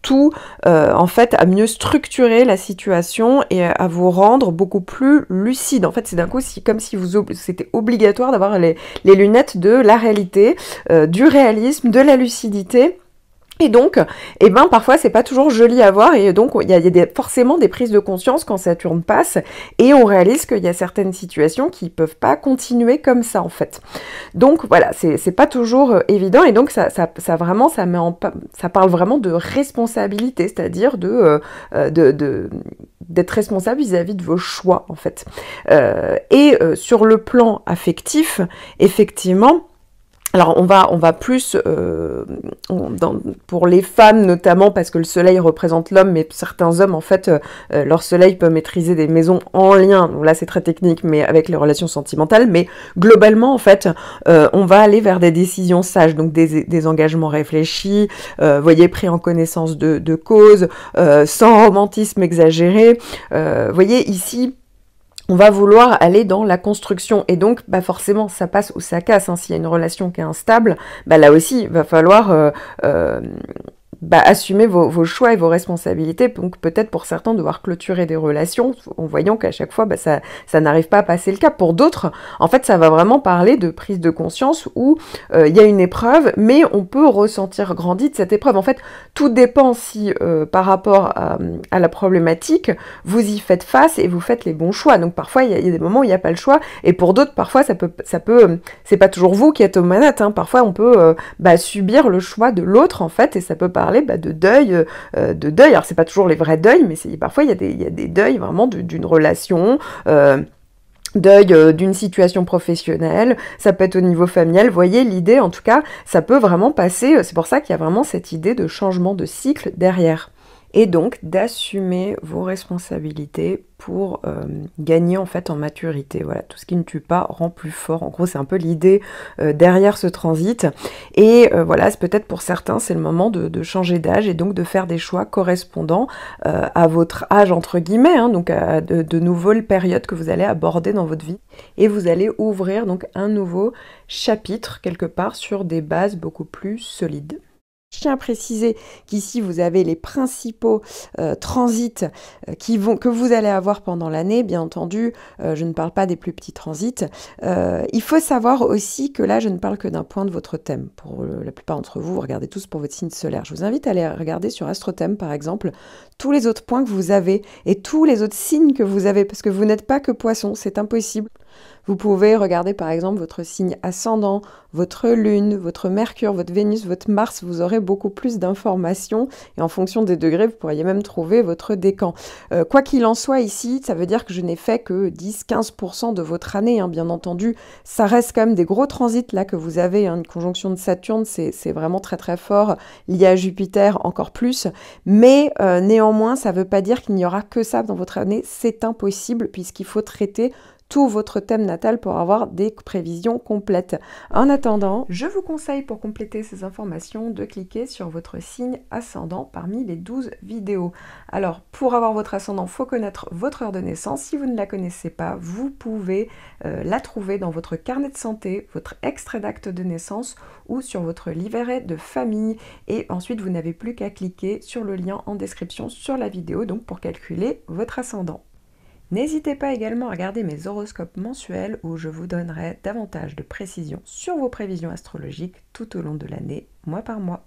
tout, en fait, à mieux structurer la situation et à vous rendre beaucoup plus lucide. En fait, c'est d'un coup comme si c'était obligatoire d'avoir les lunettes de la réalité, du réalisme, de la lucidité. Et donc, parfois, c'est pas toujours joli à voir, et donc, il y a forcément des prises de conscience quand Saturne passe, et on réalise qu'il y a certaines situations qui peuvent pas continuer comme ça, en fait. Donc, voilà, c'est pas toujours évident, et donc, ça parle vraiment de responsabilité, c'est-à-dire d'être responsable vis-à-vis de vos choix, en fait. Sur le plan affectif, effectivement, alors on va plus, pour les femmes notamment, parce que le soleil représente l'homme, mais certains hommes en fait, leur soleil peut maîtriser des maisons en lien, donc là c'est très technique, mais avec les relations sentimentales, mais globalement en fait, on va aller vers des décisions sages, donc des engagements réfléchis, voyez, pris en connaissance de cause, sans romantisme exagéré, voyez ici, on va vouloir aller dans la construction, et donc forcément ça passe ou ça casse, hein. S'il y a une relation qui est instable, là aussi il va falloir assumer vos choix et vos responsabilités, donc peut-être pour certains devoir clôturer des relations en voyant qu'à chaque fois ça n'arrive pas à passer le cap. Pour d'autres, en fait ça va vraiment parler de prise de conscience où il y a une épreuve, mais on peut ressentir grandi de cette épreuve. En fait, tout dépend si par rapport à la problématique, vous y faites face et vous faites les bons choix. Donc parfois il y a des moments où il n'y a pas le choix, et pour d'autres parfois ça peut c'est pas toujours vous qui êtes aux manettes, hein. Parfois on peut subir le choix de l'autre, en fait, et ça peut parler de deuil, alors c'est pas toujours les vrais deuils, mais parfois il y a des deuils vraiment d'une relation, deuil d'une situation professionnelle, ça peut être au niveau familial, vous voyez, l'idée en tout cas, ça peut vraiment passer, c'est pour ça qu'il y a vraiment cette idée de changement de cycle derrière. et donc d'assumer vos responsabilités pour gagner en fait en maturité. Voilà, tout ce qui ne tue pas rend plus fort. En gros, c'est un peu l'idée derrière ce transit. Et voilà, c'est peut-être pour certains, c'est le moment de changer d'âge et donc de faire des choix correspondant à votre âge entre guillemets, hein, donc à de nouvelles périodes que vous allez aborder dans votre vie. Et vous allez ouvrir donc un nouveau chapitre quelque part sur des bases beaucoup plus solides. Je tiens à préciser qu'ici, vous avez les principaux transits que vous allez avoir pendant l'année. Bien entendu, je ne parle pas des plus petits transits. Il faut savoir aussi que là, je ne parle que d'un point de votre thème. Pour la plupart d'entre vous, vous regardez tous pour votre signe solaire. Je vous invite à aller regarder sur AstroThème, par exemple, tous les autres points que vous avez et tous les autres signes que vous avez, parce que vous n'êtes pas que poisson, c'est impossible. Vous pouvez regarder par exemple votre signe ascendant, votre lune, votre mercure, votre Vénus, votre Mars, vous aurez beaucoup plus d'informations et en fonction des degrés, vous pourriez même trouver votre décan. Quoi qu'il en soit ici, ça veut dire que je n'ai fait que 10-15% de votre année, hein, bien entendu. Ça reste quand même des gros transits là que vous avez, hein, une conjonction de Saturne, c'est vraiment très très fort, lié à Jupiter encore plus, mais néanmoins, ça ne veut pas dire qu'il n'y aura que ça dans votre année, c'est impossible puisqu'il faut traiter tout votre thème natal pour avoir des prévisions complètes. En attendant, je vous conseille pour compléter ces informations de cliquer sur votre signe ascendant parmi les 12 vidéos. Alors, pour avoir votre ascendant, il faut connaître votre heure de naissance. Si vous ne la connaissez pas, vous pouvez la trouver dans votre carnet de santé, votre extrait d'acte de naissance ou sur votre livret de famille. Et ensuite, vous n'avez plus qu'à cliquer sur le lien en description sur la vidéo donc pour calculer votre ascendant. N'hésitez pas également à regarder mes horoscopes mensuels où je vous donnerai davantage de précisions sur vos prévisions astrologiques tout au long de l'année, mois par mois.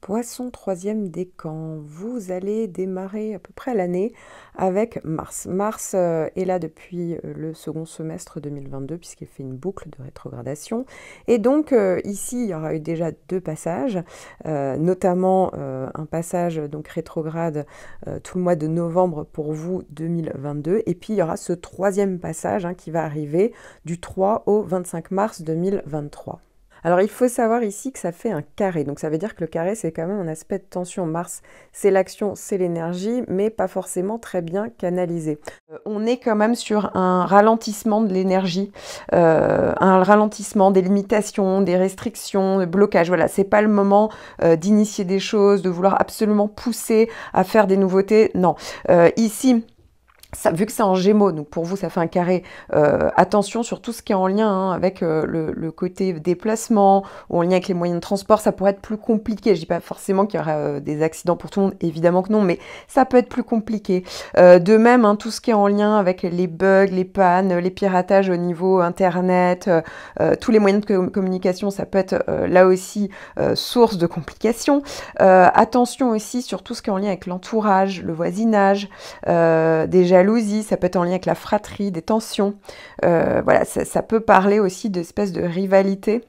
Poisson, troisième décan, vous allez démarrer à peu près l'année avec Mars. Mars est là depuis le second semestre 2022 puisqu'il fait une boucle de rétrogradation. Et donc ici, il y aura eu déjà 2 passages, notamment un passage donc rétrograde tout le mois de novembre pour vous 2022. Et puis il y aura ce 3e passage qui va arriver du 3 au 25 mars 2023. Alors, il faut savoir ici que ça fait un carré. Donc, ça veut dire que le carré, c'est quand même un aspect de tension. Mars, c'est l'action, c'est l'énergie, mais pas forcément très bien canalisé. On est quand même sur un ralentissement de l'énergie, un ralentissement des limitations, des restrictions, des blocages. Voilà, c'est pas le moment d'initier des choses, de vouloir absolument pousser à faire des nouveautés. Non. Ici, ça, vu que c'est en Gémeaux, donc pour vous ça fait un carré, attention sur tout ce qui est en lien avec le côté déplacement, ou en lien avec les moyens de transport, ça pourrait être plus compliqué. Je dis pas forcément qu'il y aura des accidents pour tout le monde, évidemment que non, mais ça peut être plus compliqué. De même, tout ce qui est en lien avec les bugs, les pannes, les piratages au niveau internet, tous les moyens de communication, ça peut être là aussi source de complications. Attention aussi sur tout ce qui est en lien avec l'entourage, le voisinage, des jalousies, ça peut être en lien avec la fratrie, des tensions. Voilà, ça peut parler aussi d'espèces de rivalité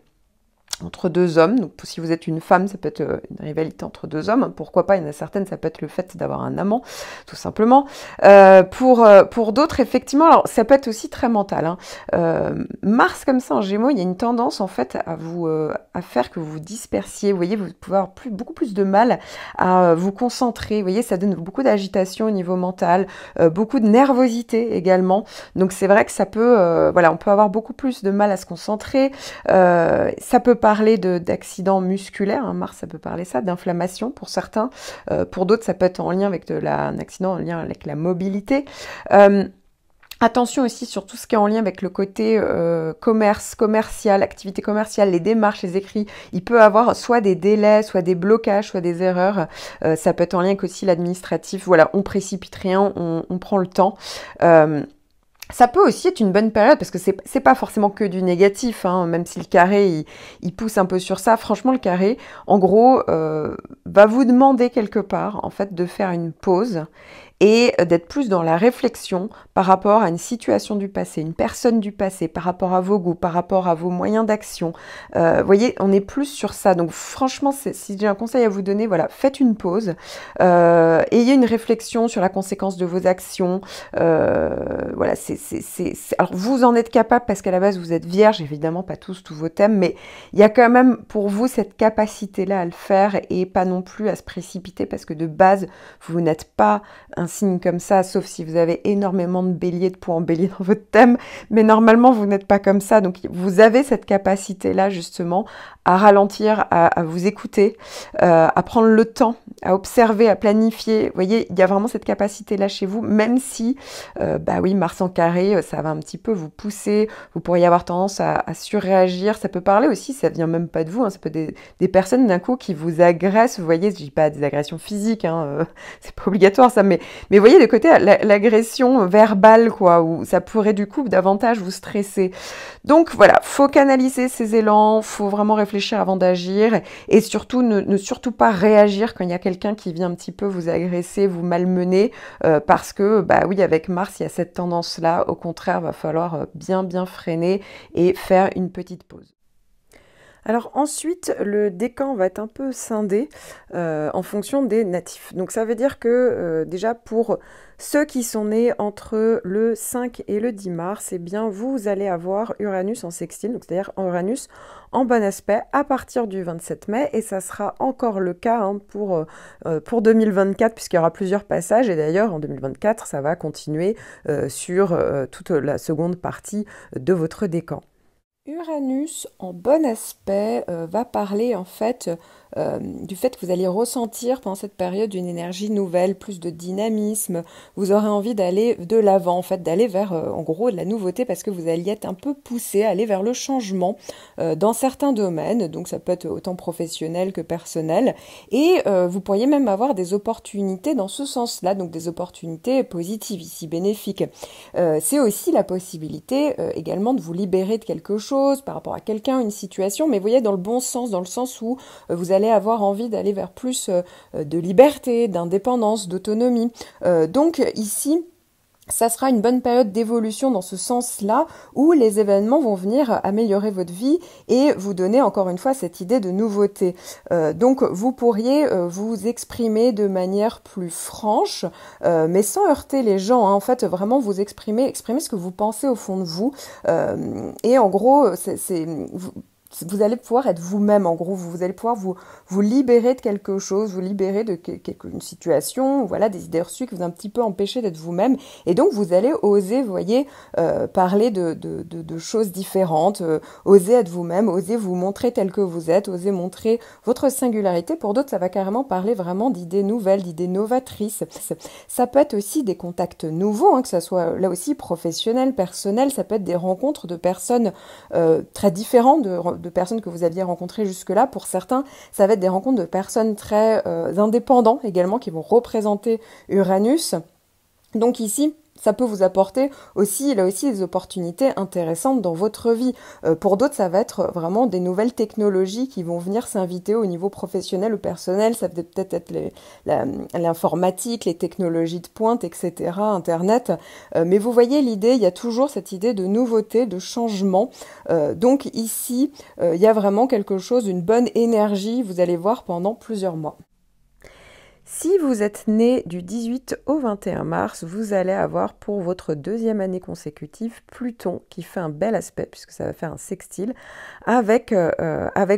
entre 2 hommes. Donc si vous êtes une femme, ça peut être une rivalité entre 2 hommes. Pourquoi pas, il y en a certaines, ça peut être le fait d'avoir un amant, tout simplement. Pour d'autres, effectivement, alors ça peut être aussi très mental. Mars, comme ça, en Gémeaux, il y a une tendance, en fait, à faire que vous vous dispersiez. Vous voyez, vous pouvez avoir beaucoup plus de mal à vous concentrer. Vous voyez, ça donne beaucoup d'agitation au niveau mental, beaucoup de nervosité également. Donc c'est vrai que ça peut, voilà, on peut avoir beaucoup plus de mal à se concentrer. Ça peut parler d'accidents musculaires, Mars, ça peut parler ça, d'inflammation pour certains. Pour d'autres, ça peut être en lien avec un accident en lien avec la mobilité. Attention aussi sur tout ce qui est en lien avec le côté commercial, activité commerciale, les démarches, les écrits. Il peut avoir soit des délais, soit des blocages, soit des erreurs. Ça peut être en lien avec aussi l'administratif. Voilà, on précipite rien, on prend le temps. Ça peut aussi être une bonne période parce que c'est pas forcément que du négatif, même si le carré il pousse un peu sur ça. Franchement, le carré, en gros, va vous demander quelque part en fait de faire une pause et d'être plus dans la réflexion par rapport à une situation du passé, une personne du passé, par rapport à vos goûts, par rapport à vos moyens d'action. Vous voyez, on est plus sur ça. Donc franchement, si j'ai un conseil à vous donner, voilà, faites une pause, ayez une réflexion sur la conséquence de vos actions. Voilà, alors vous en êtes capable parce qu'à la base vous êtes vierge, évidemment pas tous vos thèmes, mais il y a quand même pour vous cette capacité-là à le faire et pas non plus à se précipiter parce que de base vous n'êtes pas un signe comme ça, sauf si vous avez énormément de bélier, de points en bélier dans votre thème, mais normalement vous n'êtes pas comme ça, donc vous avez cette capacité-là justement à ralentir, à vous écouter, à prendre le temps, à observer, à planifier. Vous voyez, il y a vraiment cette capacité-là chez vous, même si, bah oui, Mars en carré, ça va un petit peu vous pousser, vous pourriez avoir tendance à surréagir. Ça peut parler aussi, ça vient même pas de vous, hein, ça peut être des personnes d'un coup qui vous agressent. Vous voyez, je dis pas des agressions physiques, hein, c'est pas obligatoire ça, mais vous voyez de côté l'agression verbale, quoi, où ça pourrait du coup davantage vous stresser. Donc voilà, faut canaliser ces élans, faut vraiment réfléchir avant d'agir et surtout ne surtout pas réagir quand il y a quelqu'un qui vient un petit peu vous agresser, vous malmener, parce que bah oui, avec Mars il y a cette tendance là. Au contraire, va falloir bien freiner et faire une petite pause. Alors ensuite, le décan va être un peu scindé en fonction des natifs. Donc ça veut dire que déjà pour ceux qui sont nés entre le 5 et le 10 mars, eh bien vous allez avoir Uranus en sextile, donc c'est-à-dire Uranus en bon aspect à partir du 27 mai, et ça sera encore le cas hein, pour 2024, puisqu'il y aura plusieurs passages, et d'ailleurs en 2024, ça va continuer sur toute la seconde partie de votre décan. Uranus en bon aspect va parler en fait du fait que vous allez ressentir pendant cette période une énergie nouvelle, plus de dynamisme, vous aurez envie d'aller de l'avant en fait, d'aller vers en gros de la nouveauté parce que vous alliez être un peu poussé à aller vers le changement dans certains domaines, donc ça peut être autant professionnel que personnel, et vous pourriez même avoir des opportunités dans ce sens-là, donc des opportunités positives ici, bénéfiques. C'est aussi la possibilité également de vous libérer de quelque chose par rapport à quelqu'un, une situation, mais vous voyez dans le bon sens, dans le sens où vous allez avoir envie d'aller vers plus de liberté, d'indépendance, d'autonomie. Donc ici, ça sera une bonne période d'évolution dans ce sens-là, où les événements vont venir améliorer votre vie et vous donner encore une fois cette idée de nouveauté. Donc vous pourriez vous exprimer de manière plus franche, mais sans heurter les gens, hein. En fait, vraiment vous exprimer ce que vous pensez au fond de vous. Et en gros, vous allez pouvoir être vous-même, en gros, vous allez pouvoir vous libérer de quelque chose, vous libérer de une situation, voilà, des idées reçues qui vous ont un petit peu empêché d'être vous-même, et donc vous allez oser, vous voyez, parler de choses différentes, oser être vous-même, oser vous montrer tel que vous êtes, oser montrer votre singularité. Pour d'autres, ça va carrément parler vraiment d'idées nouvelles, d'idées novatrices. Ça peut être aussi des contacts nouveaux, hein, que ça soit là aussi professionnel, personnel, ça peut être des rencontres de personnes très différentes, de personnes que vous aviez rencontrées jusque-là. Pour certains, ça va être des rencontres de personnes très indépendantes également qui vont représenter Uranus. Donc ici, ça peut vous apporter aussi, là aussi, des opportunités intéressantes dans votre vie. Pour d'autres, ça va être vraiment des nouvelles technologies qui vont venir s'inviter au niveau professionnel ou personnel. Ça peut peut-être être l'informatique, les technologies de pointe, etc., Internet. Mais vous voyez l'idée, il y a toujours cette idée de nouveauté, de changement. Donc ici, il y a vraiment quelque chose, une bonne énergie, vous allez voir, pendant plusieurs mois. Si vous êtes né du 18 au 21 mars, vous allez avoir pour votre deuxième année consécutive Pluton qui fait un bel aspect puisque ça va faire un sextile avec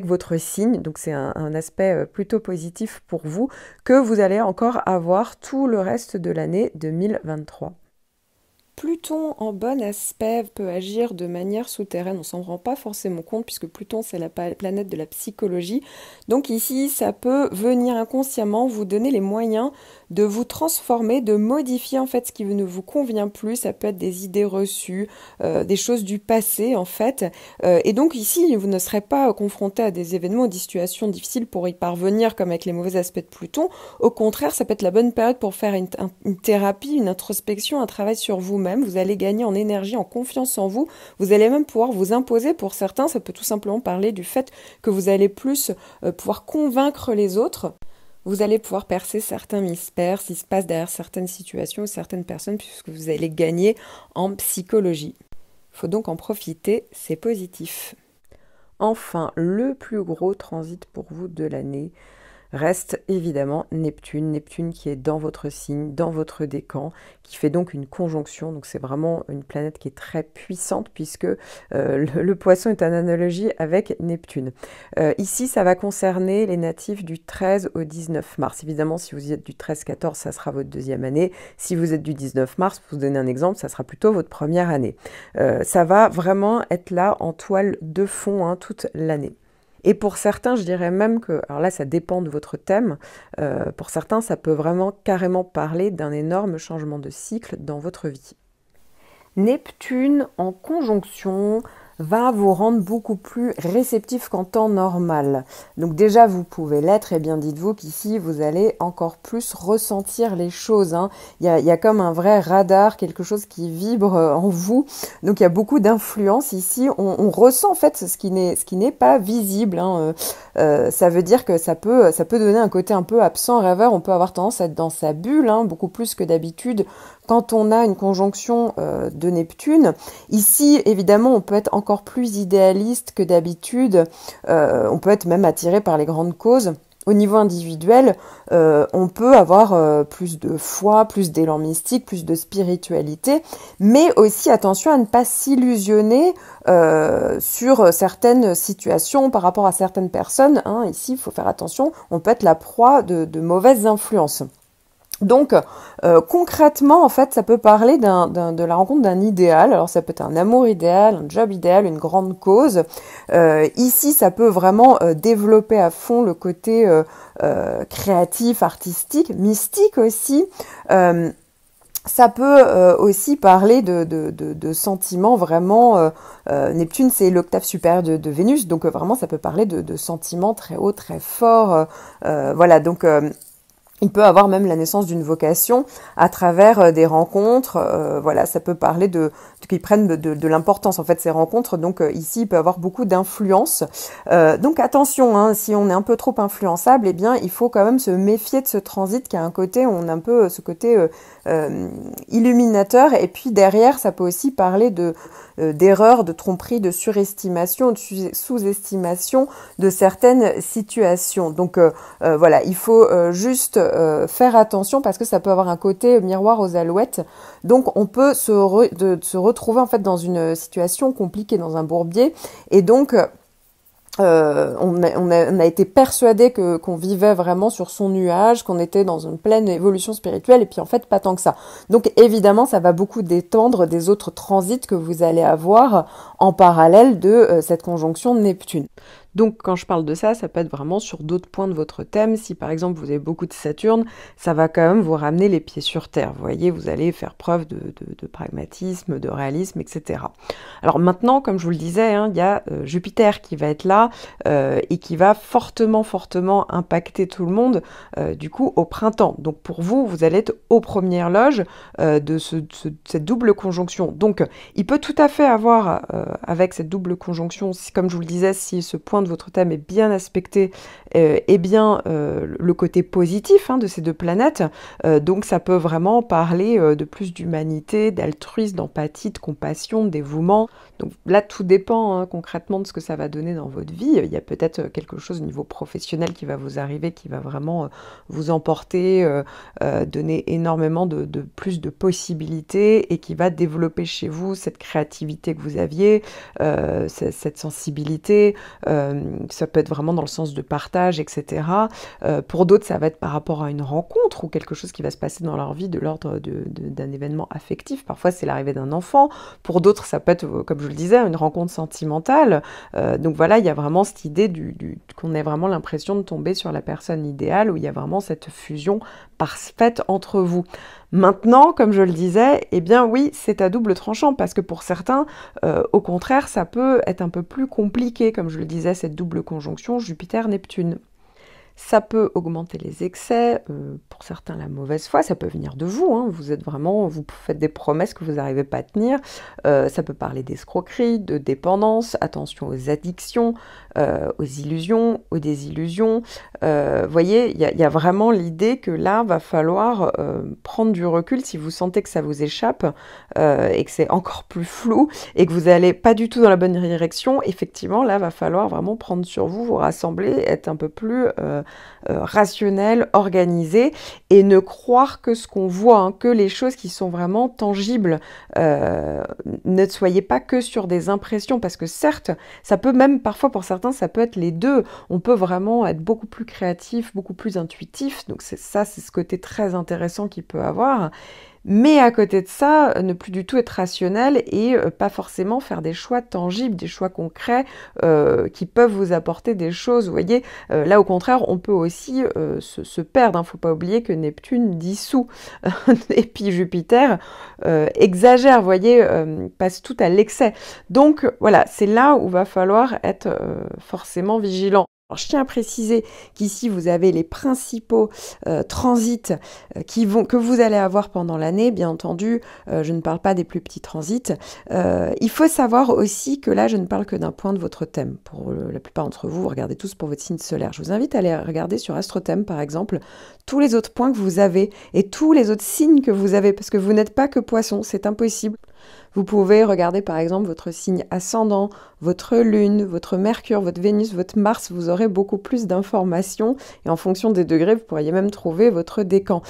votre signe. Donc c'est un aspect plutôt positif pour vous que vous allez encore avoir tout le reste de l'année 2023. Pluton en bon aspect peut agir de manière souterraine, on s'en rend pas forcément compte puisque Pluton c'est la planète de la psychologie. Donc ici ça peut venir inconsciemment vous donner les moyens de vous transformer, de modifier en fait ce qui ne vous convient plus. Ça peut être des idées reçues, des choses du passé en fait. Et donc ici vous ne serez pas confronté à des événements ou des situations difficiles pour y parvenir comme avec les mauvais aspects de Pluton. Au contraire, ça peut être la bonne période pour faire une thérapie, une introspection, un travail sur vous-même. Vous allez gagner en énergie, en confiance en vous. Vous allez même pouvoir vous imposer. Pour certains, ça peut tout simplement parler du fait que vous allez plus pouvoir convaincre les autres. Vous allez pouvoir percer certains mystères, ce qui se passe derrière certaines situations ou certaines personnes, puisque vous allez gagner en psychologie. Il faut donc en profiter, c'est positif. Enfin, le plus gros transit pour vous de l'année reste évidemment Neptune. Neptune qui est dans votre signe, dans votre décan, qui fait donc une conjonction. Donc c'est vraiment une planète qui est très puissante puisque le poisson est en analogie avec Neptune. Ici, ça va concerner les natifs du 13 au 19 mars. Évidemment, si vous êtes du 13-14, ça sera votre deuxième année. Si vous êtes du 19 mars, pour vous donner un exemple, ça sera plutôt votre première année. Ça va vraiment être là en toile de fond toute l'année. Et pour certains, je dirais même que, alors là ça dépend de votre thème, pour certains ça peut vraiment carrément parler d'un énorme changement de cycle dans votre vie. Neptune en conjonction va vous rendre beaucoup plus réceptif qu'en temps normal. Donc déjà, vous pouvez l'être, et bien dites-vous qu'ici, vous allez encore plus ressentir les choses. Il y a comme un vrai radar, quelque chose qui vibre en vous. Donc il y a beaucoup d'influence ici. On ressent en fait ce qui n'est pas visible. Ça veut dire que ça peut donner un côté un peu absent, rêveur. On peut avoir tendance à être dans sa bulle, beaucoup plus que d'habitude. Quand on a une conjonction de Neptune, ici, évidemment, on peut être encore plus idéaliste que d'habitude. On peut être même attiré par les grandes causes. Au niveau individuel, on peut avoir plus de foi, plus d'élan mystique, plus de spiritualité, mais aussi attention à ne pas s'illusionner sur certaines situations par rapport à certaines personnes. Ici, il faut faire attention, on peut être la proie de mauvaises influences. Donc, concrètement, en fait, ça peut parler de la rencontre d'un idéal. Alors, ça peut être un amour idéal, un job idéal, une grande cause. Ici, ça peut vraiment développer à fond le côté créatif, artistique, mystique aussi. Ça peut aussi parler de sentiments vraiment... Neptune, c'est l'octave supérieure de Vénus, donc vraiment, ça peut parler de sentiments très hauts, très forts. Voilà, donc... il peut avoir même la naissance d'une vocation à travers des rencontres. Voilà, ça peut parler qu'ils prennent de l'importance en fait ces rencontres. Donc ici, il peut avoir beaucoup d'influence. Donc attention, si on est un peu trop influençable, eh bien, il faut quand même se méfier de ce transit qui a un côté, on a un peu ce côté illuminateur. Et puis derrière, ça peut aussi parler d'erreurs, de tromperies, de surestimation, de sous-estimation de certaines situations. Donc voilà, il faut juste faire attention parce que ça peut avoir un côté miroir aux alouettes. Donc on peut se retrouver en fait dans une situation compliquée, dans un bourbier, et donc on a été persuadé qu'on vivait vraiment sur son nuage, qu'on était dans une pleine évolution spirituelle, et puis en fait pas tant que ça. Donc évidemment ça va beaucoup détendre des autres transits que vous allez avoir en parallèle de cette conjonction de Neptune. Donc quand je parle de ça, ça peut être vraiment sur d'autres points de votre thème. Si par exemple vous avez beaucoup de Saturne, ça va quand même vous ramener les pieds sur terre. Vous voyez, vous allez faire preuve de pragmatisme, de réalisme, etc. Alors maintenant, comme je vous le disais, il y a Jupiter qui va être là et qui va fortement impacter tout le monde du coup au printemps. Donc pour vous, vous allez être aux premières loges de cette double conjonction. Donc il peut tout à fait avoir avec cette double conjonction, comme je vous le disais, si ce point de votre thème est bien aspecté, et bien le côté positif de ces deux planètes. Donc ça peut vraiment parler de plus d'humanité, d'altruisme, d'empathie, de compassion, de dévouement. Donc là, tout dépend concrètement de ce que ça va donner dans votre vie. Il y a peut-être quelque chose au niveau professionnel qui va vous arriver, qui va vraiment vous emporter, donner énormément de plus de possibilités et qui va développer chez vous cette créativité que vous aviez, cette sensibilité. Ça peut être vraiment dans le sens de partage, etc. Pour d'autres, ça va être par rapport à une rencontre ou quelque chose qui va se passer dans leur vie de l'ordre d'un événement affectif. Parfois, c'est l'arrivée d'un enfant. Pour d'autres, ça peut être, comme je le disais, une rencontre sentimentale. Donc voilà, il y a vraiment cette idée qu'on ait vraiment l'impression de tomber sur la personne idéale, où il y a vraiment cette fusion parfaite entre vous. Maintenant, comme je le disais, eh bien oui, c'est à double tranchant, parce que pour certains, au contraire, ça peut être un peu plus compliqué, comme je le disais, cette double conjonction Jupiter-Neptune. Ça peut augmenter les excès, pour certains la mauvaise foi, ça peut venir de vous, hein, vous êtes vraiment, vous faites des promesses que vous n'arrivez pas à tenir, ça peut parler d'escroquerie, de dépendance, attention aux addictions, aux illusions, aux désillusions. Voyez, il y a vraiment l'idée que là, va falloir prendre du recul si vous sentez que ça vous échappe et que c'est encore plus flou et que vous n'allez pas du tout dans la bonne direction. Effectivement, là, va falloir vraiment prendre sur vous, vous rassembler, être un peu plus rationnel, organisé et ne croire que ce qu'on voit, hein, que les choses qui sont vraiment tangibles. Ne soyez pas que sur des impressions parce que certes, ça peut même parfois pour certains, ça peut être les deux. On peut vraiment être beaucoup plus créatif, beaucoup plus intuitif. Donc c'est ce côté très intéressant qu'il peut avoir. Mais à côté de ça, ne plus du tout être rationnel et pas forcément faire des choix tangibles, des choix concrets qui peuvent vous apporter des choses. Vous voyez, là au contraire, on peut aussi se perdre. Il ne faut pas oublier que Neptune dissout et puis Jupiter exagère, vous voyez, passe tout à l'excès. Donc voilà, c'est là où va falloir être forcément vigilant. Alors, je tiens à préciser qu'ici, vous avez les principaux transits que vous allez avoir pendant l'année. Bien entendu, je ne parle pas des plus petits transits. Il faut savoir aussi que là, je ne parle que d'un point de votre thème. Pour la plupart d'entre vous, vous regardez tous pour votre signe solaire. Je vous invite à aller regarder sur AstroThème, par exemple, tous les autres points que vous avez et tous les autres signes que vous avez, parce que vous n'êtes pas que poisson, c'est impossible. Vous pouvez regarder par exemple votre signe ascendant, votre lune, votre mercure, votre Vénus, votre Mars, vous aurez beaucoup plus d'informations et en fonction des degrés, vous pourriez même trouver votre décan.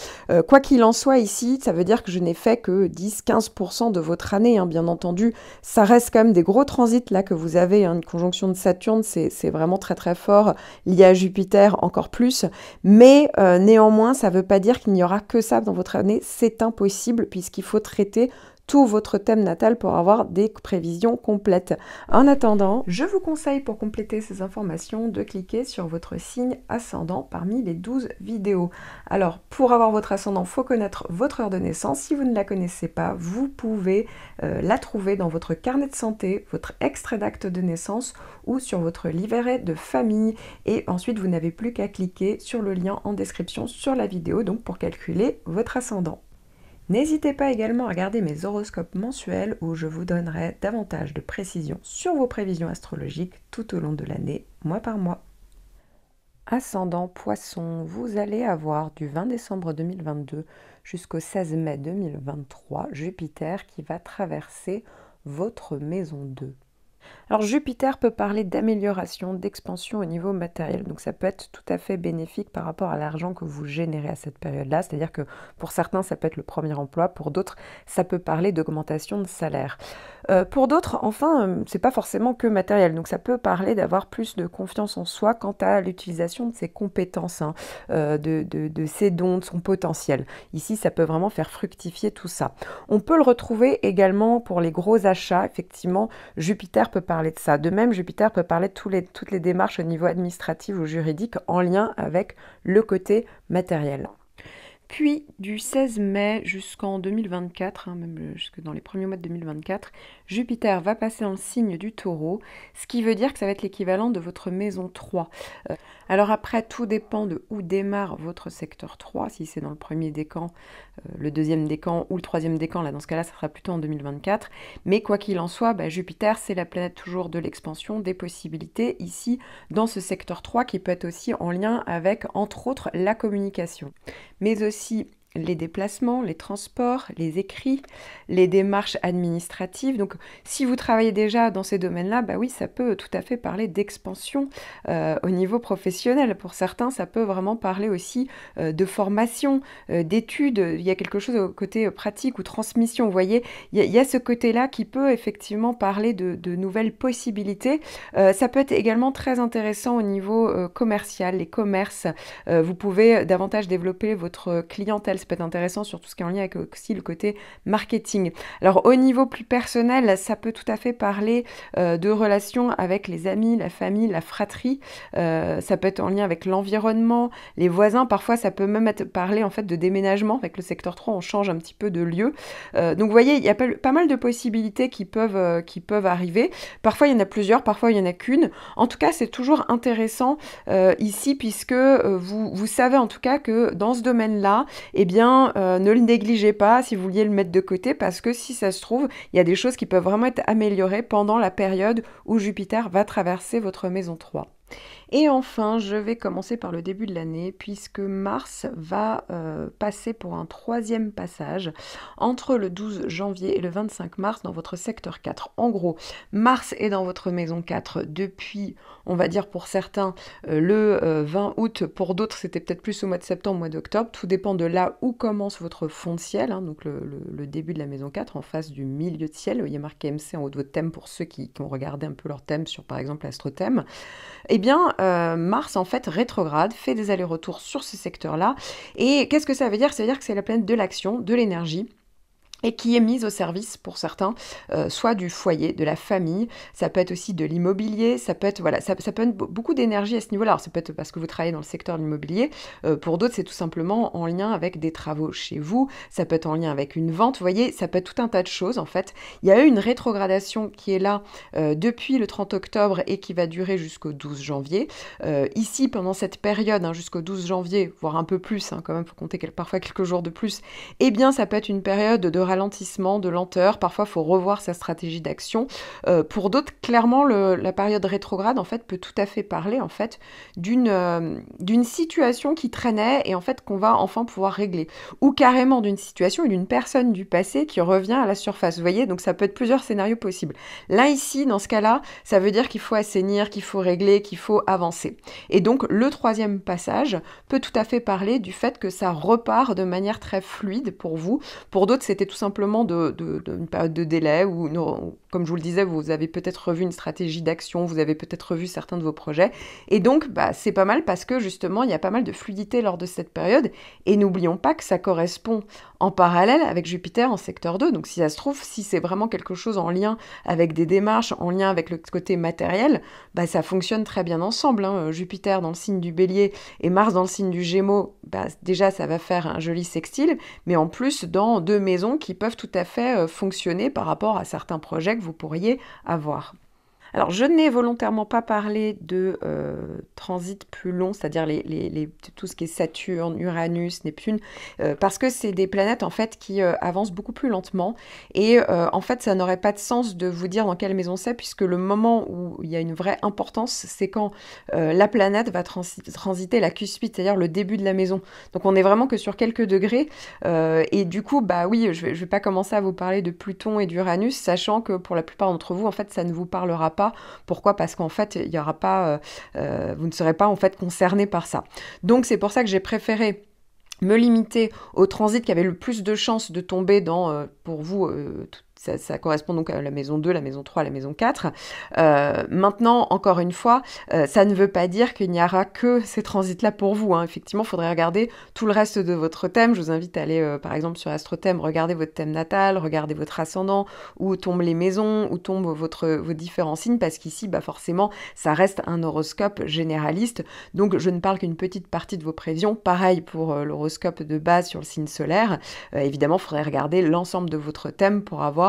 Quoi qu'il en soit ici, ça veut dire que je n'ai fait que 10-15% de votre année, hein, bien entendu. Ça reste quand même des gros transits là que vous avez, hein, une conjonction de Saturne, c'est vraiment très très fort, lié à Jupiter encore plus, mais néanmoins, ça ne veut pas dire qu'il n'y aura que ça dans votre année, c'est impossible puisqu'il faut traiter tout votre thème natal pour avoir des prévisions complètes. En attendant, je vous conseille pour compléter ces informations de cliquer sur votre signe ascendant parmi les 12 vidéos. Alors, pour avoir votre ascendant, il faut connaître votre heure de naissance. Si vous ne la connaissez pas, vous pouvez la trouver dans votre carnet de santé, votre extrait d'acte de naissance ou sur votre livret de famille. Et ensuite, vous n'avez plus qu'à cliquer sur le lien en description sur la vidéo donc pour calculer votre ascendant. N'hésitez pas également à regarder mes horoscopes mensuels où je vous donnerai davantage de précisions sur vos prévisions astrologiques tout au long de l'année, mois par mois. Ascendant Poisson, vous allez avoir du 20 décembre 2022 jusqu'au 16 mai 2023 Jupiter qui va traverser votre maison 2. Alors Jupiter peut parler d'amélioration, d'expansion au niveau matériel, donc ça peut être tout à fait bénéfique par rapport à l'argent que vous générez à cette période-là, c'est-à-dire que pour certains ça peut être le premier emploi, pour d'autres ça peut parler d'augmentation de salaire. Pour d'autres, enfin, c'est pas forcément que matériel, donc ça peut parler d'avoir plus de confiance en soi quant à l'utilisation de ses compétences, hein, de ses dons, de son potentiel. Ici, ça peut vraiment faire fructifier tout ça. On peut le retrouver également pour les gros achats, effectivement, Jupiter peut parler de ça. De même, Jupiter peut parler de toutes les démarches au niveau administratif ou juridique en lien avec le côté matériel. Puis, du 16 mai jusqu'en 2024, hein, même jusque dans les premiers mois de 2024, Jupiter va passer en signe du Taureau, ce qui veut dire que ça va être l'équivalent de votre maison 3. Alors après, tout dépend de où démarre votre secteur 3, si c'est dans le premier décan, le deuxième décan ou le troisième décan, là dans ce cas-là, ça sera plutôt en 2024. Mais quoi qu'il en soit, Jupiter, c'est la planète toujours de l'expansion, des possibilités, ici, dans ce secteur 3, qui peut être aussi en lien avec, entre autres, la communication. Mais aussi les déplacements, les transports, les écrits, les démarches administratives. Donc, si vous travaillez déjà dans ces domaines-là, oui, ça peut tout à fait parler d'expansion au niveau professionnel. Pour certains, ça peut vraiment parler aussi de formation, d'études. Il y a quelque chose au côté pratique ou transmission. Vous voyez, il y a ce côté-là qui peut effectivement parler de nouvelles possibilités. Ça peut être également très intéressant au niveau commercial, les commerces. Vous pouvez davantage développer votre clientèle professionnel, ça peut être intéressant sur tout ce qui est en lien avec aussi le côté marketing. Alors au niveau plus personnel, ça peut tout à fait parler de relations avec les amis, la famille, la fratrie, ça peut être en lien avec l'environnement, les voisins, parfois ça peut même être parler en fait de déménagement. Avec le secteur 3, on change un petit peu de lieu. Donc vous voyez, il y a pas mal de possibilités qui peuvent arriver. Parfois il y en a plusieurs, parfois il n'y en a qu'une. En tout cas, c'est toujours intéressant ici puisque vous savez en tout cas que dans ce domaine-là, eh bien, ne le négligez pas si vous vouliez le mettre de côté parce que si ça se trouve, il y a des choses qui peuvent vraiment être améliorées pendant la période où Jupiter va traverser votre maison 3. Et enfin, je vais commencer par le début de l'année, puisque Mars va passer pour un 3e passage entre le 12 janvier et le 25 mars dans votre secteur 4. En gros, Mars est dans votre maison 4 depuis, on va dire pour certains, le 20 août. Pour d'autres, c'était peut-être plus au mois de septembre, mois d'octobre. Tout dépend de là où commence votre fond de ciel, hein, donc le début de la maison 4, en face du milieu de ciel. Il y a marqué MC en haut de votre thème pour ceux qui ont regardé un peu leur thème sur, par exemple, l'astrothème. Eh bien, Mars, en fait, rétrograde, fait des allers-retours sur ce secteur-là. Et qu'est-ce que ça veut dire? Ça veut dire que c'est la planète de l'action, de l'énergie, et qui est mise au service pour certains, soit du foyer, de la famille, ça peut être aussi de l'immobilier, ça peut être, voilà, ça peut être beaucoup d'énergie à ce niveau-là. Alors ça peut être parce que vous travaillez dans le secteur de l'immobilier, pour d'autres c'est tout simplement en lien avec des travaux chez vous, ça peut être en lien avec une vente, vous voyez, ça peut être tout un tas de choses en fait. Il y a eu une rétrogradation qui est là depuis le 30 octobre et qui va durer jusqu'au 12 janvier. Ici, pendant cette période, hein, jusqu'au 12 janvier, voire un peu plus, hein, quand même, il faut compter parfois quelques jours de plus, eh bien ça peut être une période de ralentissement, de lenteur, parfois il faut revoir sa stratégie d'action. Pour d'autres, clairement, la période rétrograde en fait peut tout à fait parler en fait d'une situation qui traînait et en fait qu'on va enfin pouvoir régler, ou carrément d'une situation ou d'une personne du passé qui revient à la surface. Vous voyez, donc ça peut être plusieurs scénarios possibles. Là ici, dans ce cas-là, ça veut dire qu'il faut assainir, qu'il faut régler, qu'il faut avancer. Et donc le 3e passage peut tout à fait parler du fait que ça repart de manière très fluide pour vous. Pour d'autres, c'était tout simplement une période de délai où, comme je vous le disais, vous avez peut-être revu une stratégie d'action, vous avez peut-être revu certains de vos projets. Et donc, c'est pas mal parce que justement, il y a pas mal de fluidité lors de cette période. Et n'oublions pas que ça correspond en parallèle avec Jupiter en secteur 2. Donc, si ça se trouve, si c'est vraiment quelque chose en lien avec des démarches, en lien avec le côté matériel, ça fonctionne très bien ensemble, hein. Jupiter dans le signe du Bélier et Mars dans le signe du Gémeaux, déjà, ça va faire un joli sextile, mais en plus, dans 2 maisons qui peuvent tout à fait fonctionner par rapport à certains projets que vous pourriez avoir. Alors, je n'ai volontairement pas parlé de transit plus long, c'est-à-dire tout ce qui est Saturne, Uranus, Neptune, parce que c'est des planètes en fait qui avancent beaucoup plus lentement. Et en fait, ça n'aurait pas de sens de vous dire dans quelle maison c'est, puisque le moment où il y a une vraie importance, c'est quand la planète va transiter la cuspide, c'est-à-dire le début de la maison. Donc, on est vraiment que sur quelques degrés. Et du coup, oui, je vais pas commencer à vous parler de Pluton et d'Uranus, sachant que pour la plupart d'entre vous, en fait, ça ne vous parlera pas. Pourquoi? Parce qu'en fait, il y aura pas, vous ne serez pas en fait concerné par ça. Donc c'est pour ça que j'ai préféré me limiter au transit qui avait le plus de chances de tomber dans, pour vous, ça correspond donc à la maison 2, la maison 3, la maison 4. Maintenant, encore une fois, ça ne veut pas dire qu'il n'y aura que ces transits-là pour vous, hein. Effectivement, il faudrait regarder tout le reste de votre thème. Je vous invite à aller, par exemple, sur AstroThème, regarder votre thème natal, regarder votre ascendant, où tombent les maisons, où tombent vos différents signes, parce qu'ici, forcément, ça reste un horoscope généraliste. Donc, je ne parle qu'une petite partie de vos prévisions. Pareil pour l'horoscope de base sur le signe solaire. Évidemment, il faudrait regarder l'ensemble de votre thème pour avoir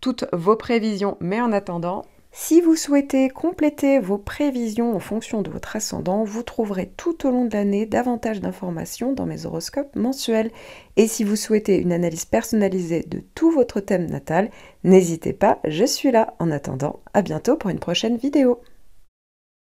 toutes vos prévisions. Mais en attendant, si vous souhaitez compléter vos prévisions en fonction de votre ascendant, vous trouverez tout au long de l'année davantage d'informations dans mes horoscopes mensuels. Et si vous souhaitez une analyse personnalisée de tout votre thème natal, n'hésitez pas, je suis là. En attendant, à bientôt pour une prochaine vidéo.